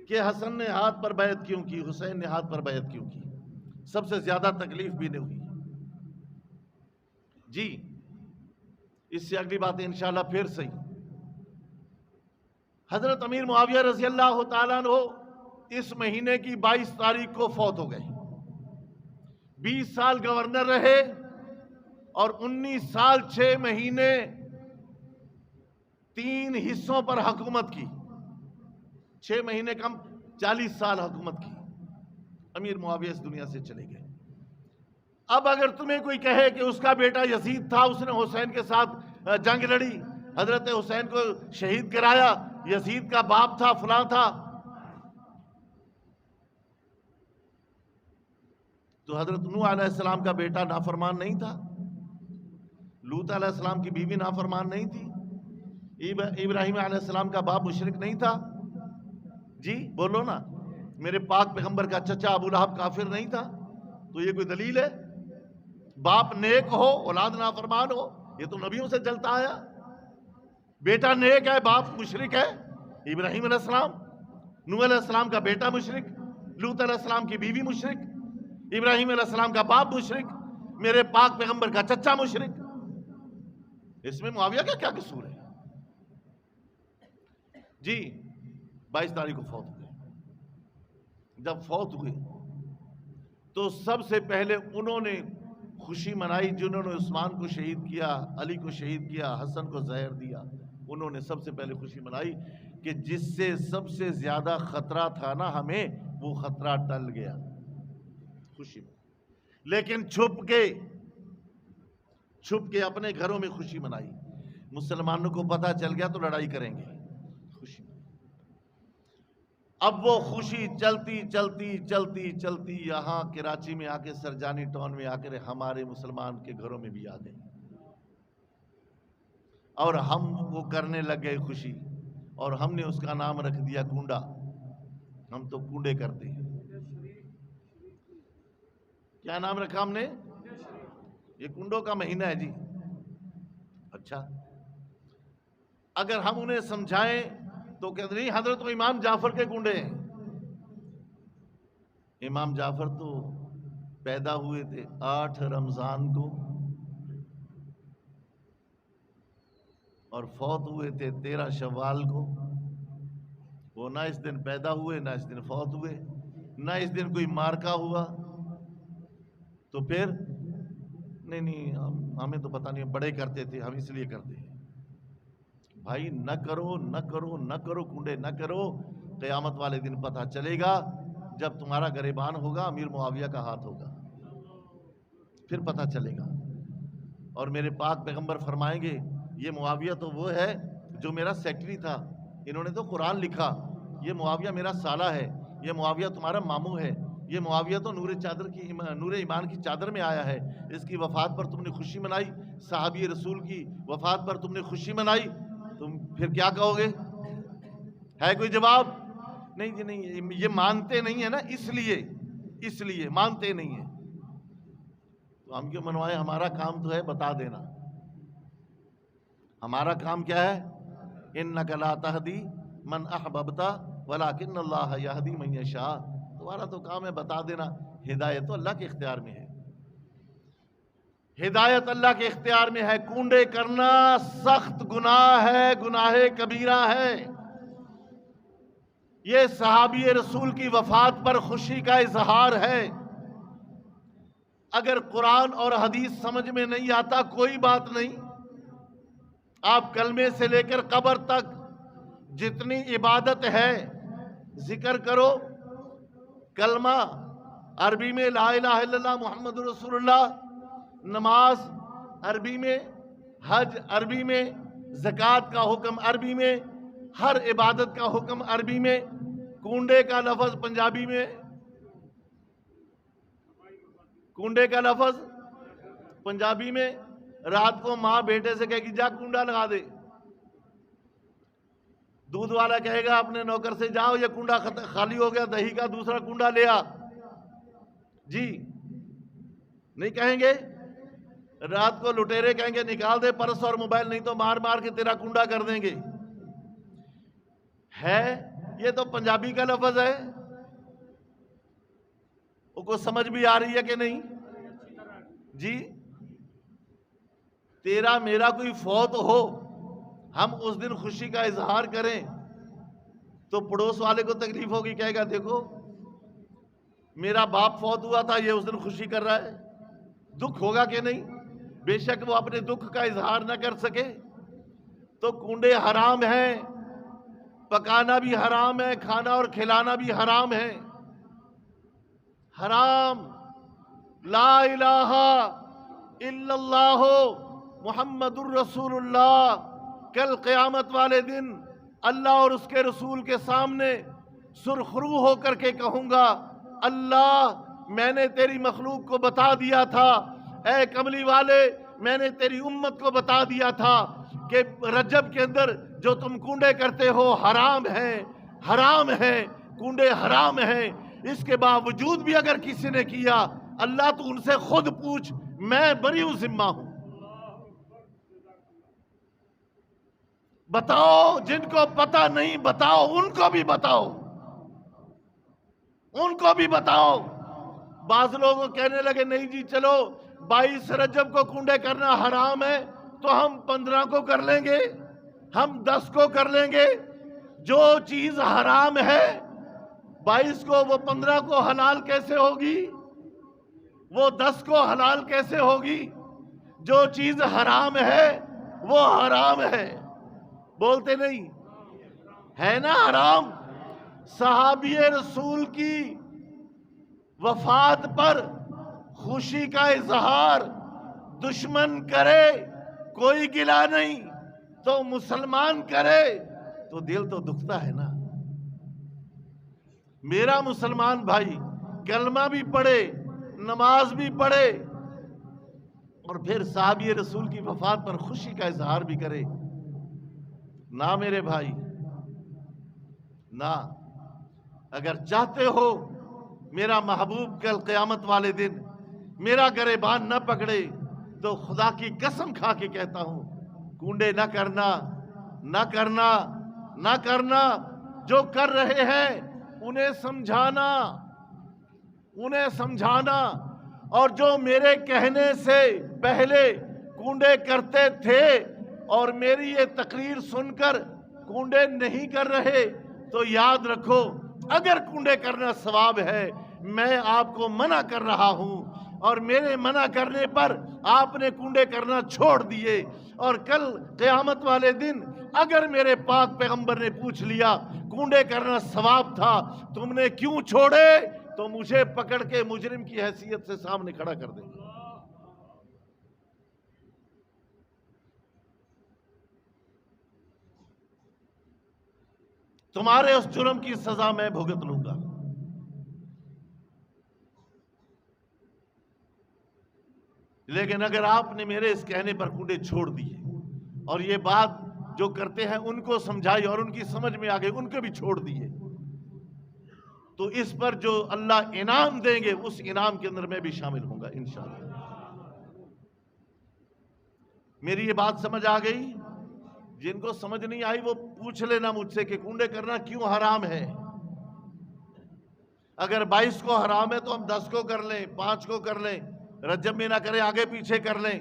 کہ حسن نے ہاتھ پر بیعت کیوں کی، حسین نے ہاتھ پر بیعت کیوں کی، سب سے زیادہ تکلیف بھی انہیں ہوئی۔ جی، اس سے اگلی باتیں انشاءاللہ پھر صحیح۔ حضرت امیر معاویہ رضی اللہ تعالیٰ عنہ اس مہینے کی 22 تاریخ کو فوت ہو گئے۔ 20 سال گورنر رہے اور 19 سال 6 مہینے 3 حصوں پر حکومت کی، 6 مہینے کم 40 سال حکومت کی۔ امیر معاویہ اس دنیا سے چلے گئے۔ اب اگر تمہیں کوئی کہے کہ اس کا بیٹا یزید تھا، اس نے حسین کے ساتھ جنگ لڑی، حضرت حسین کو شہید کرایا، یزید کا باپ تھا، فلاں تھا، تو حضرت نوح علیہ السلام کا بیٹا نافرمان نہیں تھا؟ لوط علیہ السلام کی بیوی نافرمان نہیں تھی؟ ابراہیم علیہ السلام کا باپ مشرک نہیں تھا؟ جی بولو نا، میرے پاک پیغمبر کا چچا ابو لہب کافر نہیں تھا؟ تو یہ کوئی دلیل ہے؟ باپ نیک ہو، اولاد نافرمان ہو، یہ تو نبیوں سے چلتا آیا۔ بیٹا نیک ہے، باپ مشرک ہے، ابراہیم علیہ السلام، نوح علیہ السلام کا بیٹا مشرک، لوط علیہ السلام کی بیوی مشرک، ابراہیم علیہ السلام کا باپ مشرک، میرے پاک پیغمبر کا چچا مشرک، اس میں معاویہ کا کیا قصور ہے؟ جی 22 تاریخ کو فوت ہو گئے۔ جب فوت ہوئے تو سب سے پہلے انہوں نے خوشی منائی جنہوں نے عثمان کو شہید کیا، علی کو شہید کیا، حسن کو زہر دیا. انہوں نے سب سے پہلے خوشی منائی کہ جس سے سب سے زیادہ خطرہ تھا نا ہمیں، وہ خطرہ ٹل گیا. خوشی منائی. لیکن چھپ کے اپنے گھروں میں خوشی منائی. مسلمانوں کو پتہ چل گیا تو لڑائی کریں گے. خوشی. اب وہ خوشی چلتی چلتی چلتی چلتی یہاں کراچی میں آ کے سرجانی ٹاؤن میں آ کر ہمارے مسلمان کے گھروں میں بھی آ گئی، اور ہم وہ کرنے لگ گئے خوشی، اور ہم نے اس کا نام رکھ دیا کنڈا. ہم تو کنڈے کرتے ہیں. کیا نام رکھا ہم نے؟ یہ کنڈوں کا مہینہ ہے جی. اچھا، اگر ہم انہیں سمجھائیں تو کہتے نہیں حضرت تو امام جعفر کے کنڈے ہیں. امام جعفر تو پیدا ہوئے تھے 8 رمضان کو اور فوت ہوئے تھے 13 شوال کو. وہ نہ اس دن پیدا ہوئے، نہ اس دن فوت ہوئے، نہ اس دن کوئی مارکا ہوا. تو پھر نہیں ہمیں تو پتہ نہیں، بڑے کرتے تھے ہم اس لیے کرتے ہیں. بھائی نہ کرو نہ کرو نہ کرو، کنڈے نہ کرو. قیامت والے دن پتہ چلے گا جب تمہارا گریبان ہوگا، امیر معاویہ کا ہاتھ ہوگا، پھر پتہ چلے گا. اور میرے پاک پیغمبر فرمائیں گے یہ معاویہ تو وہ ہے جو میرا سیکٹری تھا، انہوں نے تو قرآن لکھا. یہ معاویہ میرا سالہ ہے، یہ معاویہ تمہارا ماموں ہے، یہ معاویہ تو نور ایمان کی چادر میں آیا ہے. اس کی وفات پر تم نے خوشی منائی، صحابی رسول کی وفات پر تم نے خوشی منائی. تم پھر کیا کہو گے؟ ہے کوئی جواب؟ نہیں جی نہیں، یہ مانتے نہیں ہیں نا، اس لیے مانتے نہیں ہیں. تو ہم کیوں منوائیں؟ ہمارا کام تو ہے بتا دینا. ہمارا کام کیا ہے؟ اِنَّكَ لَا تَهْدِي مَنْ أَحْبَبْتَ وَلَكِنَّ اللَّهَ يَهْدِي مَنْ يَشَاءُ. تمہارا تو کام ہے بتا دینا. ہدایت تو اللہ کے اختیار میں ہے، ہدایت اللہ کے اختیار میں ہے. کنڈے کرنا سخت گناہ ہے، گناہ کبیرہ ہے. یہ صحابی رسول کی وفات پر خوشی کا اظہار ہے. اگر قرآن اور حدیث سمجھ میں نہیں آتا کوئی بات نہیں، آپ کلمے سے لے کر قبر تک جتنی عبادت ہے ذکر کرو. کلمہ عربی میں لا الہ الا اللہ محمد رسول اللہ، نماز عربی میں، حج عربی میں، زکوٰۃ کا حکم عربی میں، ہر عبادت کا حکم عربی میں. کنڈے کا لفظ پنجابی میں، کنڈے کا لفظ پنجابی میں. رات کو ماں بیٹے سے کہے گی جا کنڈا لگا دے. دودھ والا کہے گا اپنے نوکر سے جاؤ یہ کنڈا خالی ہو گیا، دہی کا دوسرا کنڈا لے آ. جی نہیں کہیں گے؟ رات کو لٹیرے کہیں گے نکال دے پرس اور موبائل، نہیں تو مار مار کے تیرا کنڈا کر دیں گے. ہے یہ تو پنجابی کا لفظ ہے. وہ کو سمجھ بھی آ رہی ہے کہ نہیں؟ جی تیرا میرا کوئی فوت ہو، ہم اس دن خوشی کا اظہار کریں تو پڑوس والے کو تکلیف ہوگی، کہے گا دیکھو میرا باپ فوت ہوا تھا، یہ اس دن خوشی کر رہا ہے. دکھ ہوگا کہ نہیں؟ بے شک وہ اپنے دکھ کا اظہار نہ کر سکے. تو کنڈے حرام ہیں، پکانا بھی حرام ہے، کھانا اور کھلانا بھی حرام ہے. حرام. لا الہ الا اللہ محمد الرسول اللہ. کل قیامت والے دن اللہ اور اس کے رسول کے سامنے سرخرو ہو کر کے کہوں گا اللہ میں نے تیری مخلوق کو بتا دیا تھا، اے کملی والے میں نے تیری امت کو بتا دیا تھا کہ رجب کے اندر جو تم کنڈے کرتے ہو حرام ہیں، حرام ہیں، کنڈے حرام ہیں. اس کے باوجود بھی اگر کسی نے کیا، اللہ تو ان سے خود پوچھ، میں بری ہوں، ذمہ ہوں. بتاؤ جن کو پتہ نہیں، بتاؤ ان کو بھی بتاؤ، ان کو بھی بتاؤ. بعض لوگ کہنے لگے نہیں جی چلو 22 رجب کو کنڈے کرنا حرام ہے تو ہم 15 کو کر لیں گے، ہم 10 کو کر لیں گے. جو چیز حرام ہے 22 کو وہ 15 کو حلال کیسے ہوگی؟ وہ 10 کو حلال کیسے ہوگی؟ جو چیز حرام ہے وہ حرام ہے، بولتے نہیں ہے نا حرام؟ صحابی رسول کی وفات پر خوشی کا اظہار دشمن کرے کوئی گلہ نہیں، تو مسلمان کرے تو دل تو دکھتا ہے نا۔ میرا مسلمان بھائی کلمہ بھی پڑھے، نماز بھی پڑھے، اور پھر صحابی رسول کی وفات پر خوشی کا اظہار بھی کرے، نہ میرے بھائی نہ۔ اگر چاہتے ہو میرا محبوب کل قیامت والے دن میرا گریبان نہ پکڑے تو خدا کی قسم کھا کے کہتا ہوں، کونڈے نہ کرنا، نہ کرنا، نہ کرنا۔ جو کر رہے ہیں انہیں سمجھانا، انہیں سمجھانا، اور جو میرے کہنے سے پہلے کونڈے کرتے تھے اور میری یہ تقریر سن کر کونڈے نہیں کر رہے، تو یاد رکھو اگر کونڈے کرنا ثواب ہے، میں آپ کو منع کر رہا ہوں، اور میرے منع کرنے پر آپ نے کونڈے کرنا چھوڑ دیے، اور کل قیامت والے دن اگر میرے پاک پیغمبر نے پوچھ لیا کونڈے کرنا ثواب تھا تم نے کیوں چھوڑے، تو مجھے پکڑ کے مجرم کی حیثیت سے سامنے کھڑا کر دیں گے۔ تمہارے اس جرم کی سزا میں بھگت لوں گا۔ لیکن اگر آپ نے میرے اس کہنے پر کونڈے چھوڑ دیے اور یہ بات جو کرتے ہیں ان کو سمجھائی اور ان کی سمجھ میں آگئے، ان کو بھی چھوڑ دیے، تو اس پر جو اللہ انعام دیں گے اس انعام کے اندر میں بھی شامل ہوں گا انشاءاللہ۔ میری یہ بات سمجھ آ گئی؟ جن کو سمجھ نہیں آئی وہ پوچھ لینا مجھ سے کہ کونڈے کرنا کیوں حرام ہے۔ اگر 22 کو حرام ہے تو ہم 10 کو کر لیں، 5 کو کر لیں، رجب میں نہ کریں، آگے پیچھے کر لیں۔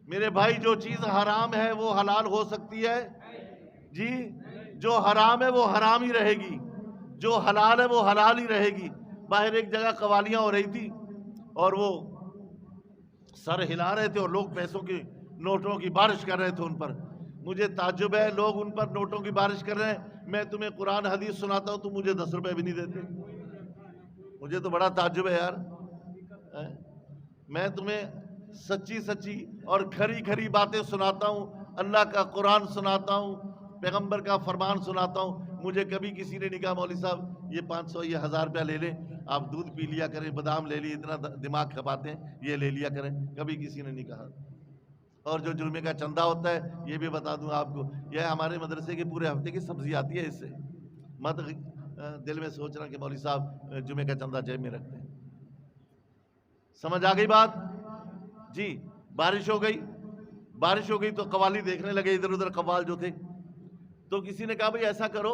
میرے بھائی جو چیز حرام ہے وہ حلال ہو سکتی ہے؟ جی، جو حرام ہے وہ حرام ہی رہے گی، جو حلال ہے وہ حلال ہی رہے گی۔ باہر ایک جگہ قوالیاں ہو رہی تھی اور وہ سر ہلا رہے تھے اور لوگ پیسوں کی نوٹوں کی بارش کر رہے تھے ان پر۔ مجھے تعجب ہے، لوگ ان پر نوٹوں کی بارش کر رہے ہیں، میں تمہیں قرآن حدیث سناتا ہوں تو مجھے 10 روپے بھی نہیں دیتے۔ مجھے تو بڑا تعجب ہے یار، میں تمہیں سچی سچی اور کھری کھری باتیں سناتا ہوں، اللہ کا قرآن سناتا ہوں، پیغمبر کا فرمان سناتا ہوں۔ مجھے کبھی کسی نے نہیں کہا مولوی صاحب یہ 500 یہ 1000 روپیہ لے لیں، آپ دودھ پی لیا کریں، بادام لے لیے، اتنا دماغ کھپاتے ہیں، یہ لے لیا کریں، کبھی کسی نے نہیں کہا۔ اور جو جمعے کا چندہ ہوتا ہے یہ بھی بتا دوں آپ کو، یہ ہمارے مدرسے کے پورے ہفتے کی سبزی آتی ہے، اس سے مت دل میں سوچنا کہ مولوی صاحب جمعے کا چندہ جیب میں رکھتے ہیں۔ سمجھ آ گئی بات؟ جی، بارش ہو گئی تو قوالی دیکھنے لگے، ادھر ادھر قوال جو تھے، تو کسی نے کہا بھئی ایسا کرو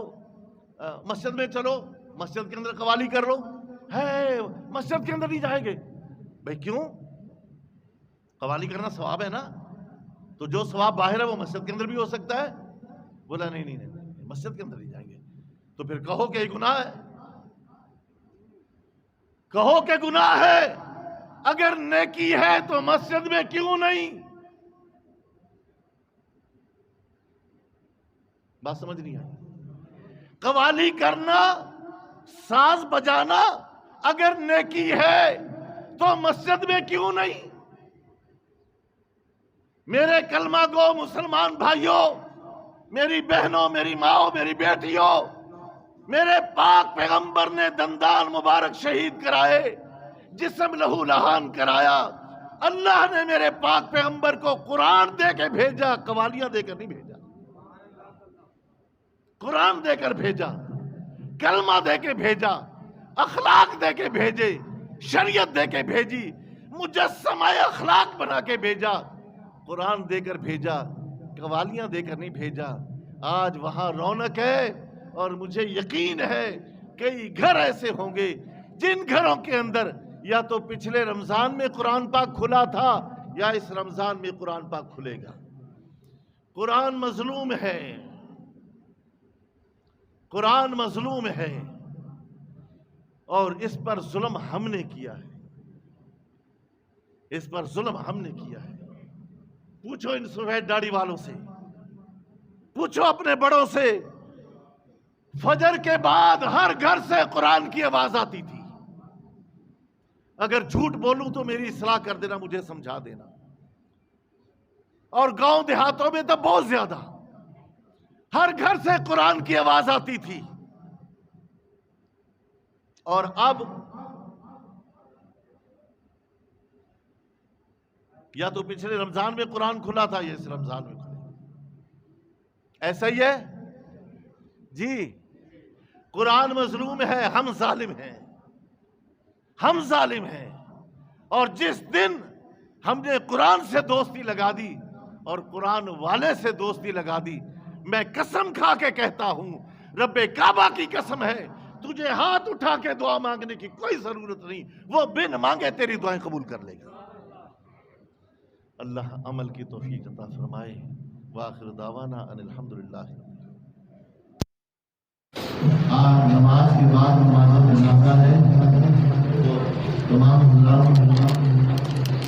مسجد میں چلو، مسجد کے اندر قوالی کر لو۔ ہے مسجد کے اندر نہیں جائیں گے؟ بھئی کیوں؟ قوالی کرنا ثواب ہے نا، تو جو ثواب باہر ہے وہ مسجد کے اندر بھی ہو سکتا ہے۔ بولا نہیں، مسجد کے اندر نہیں جائیں گے۔ تو پھر کہو کہ یہ گناہ ہے، کہو کہ گناہ ہے، اگر نیکی ہے تو مسجد میں کیوں نہیں؟ بات سمجھ نہیں آئی؟ قوالی کرنا، ساز بجانا اگر نیکی ہے تو مسجد میں کیوں نہیں؟ میرے کلمہ گو مسلمان بھائیوں، میری بہنوں، میری ماں، میری بیٹیوں، میرے پاک پیغمبر نے دندان مبارک شہید کرائے، جسم لہو لہان کرایا۔ اللہ نے میرے پاک پیغمبر کو قرآن دے کے بھیجا، قوالیاں دے کر نہیں بھیجا، قرآن دے کر بھیجا، کلمہ دے کے بھیجا، اخلاق دے کے بھیجے، شریعت دے کے بھیجی، مجسمہ اخلاق بنا کے بھیجا، قرآن دے کر بھیجا، قوالیاں دے کر نہیں بھیجا۔ آج وہاں رونق ہے، اور مجھے یقین ہے کئی گھر ایسے ہوں گے جن گھروں کے اندر یا تو پچھلے رمضان میں قرآن پاک کھلا تھا یا اس رمضان میں قرآن پاک کھلے گا۔ قرآن مظلوم ہے، قرآن مظلوم ہے۔ اور اس پر ظلم ہم نے کیا ہے، اس پر ظلم ہم نے کیا ہے۔ پوچھو ان سفید داڑھی والوں سے، پوچھو اپنے بڑوں سے، فجر کے بعد ہر گھر سے قرآن کی آواز آتی تھی۔ اگر جھوٹ بولوں تو میری اصلاح کر دینا، مجھے سمجھا دینا۔ اور گاؤں دیہاتوں میں تو بہت زیادہ، ہر گھر سے قرآن کی آواز آتی تھی۔ اور اب یا تو پچھلے رمضان میں قرآن کھلا تھا یا اس رمضان میں کھلا، ایسا ہی ہے جی۔ قرآن مظلوم ہے، ہم ظالم ہیں، ہم ظالم ہیں۔ اور جس دن ہم نے قرآن سے دوستی لگا دی اور قرآن والے سے دوستی لگا دی، میں قسم کھا کے کہتا ہوں، رب کعبہ کی قسم ہے، تجھے ہاتھ اٹھا کے دعا مانگنے کی کوئی ضرورت نہیں، وہ بن مانگے تیری دعائیں قبول کر لے گا۔ اللہ عمل کی توفیق عطا فرمائے۔ وآخر دعوانا ان الحمدللہ۔ آج نماز کے بعد نماز جنازہ ہے، تو تمام حضرات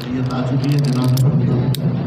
یہ آ چکی ہے، جنازہ پڑھ دیا۔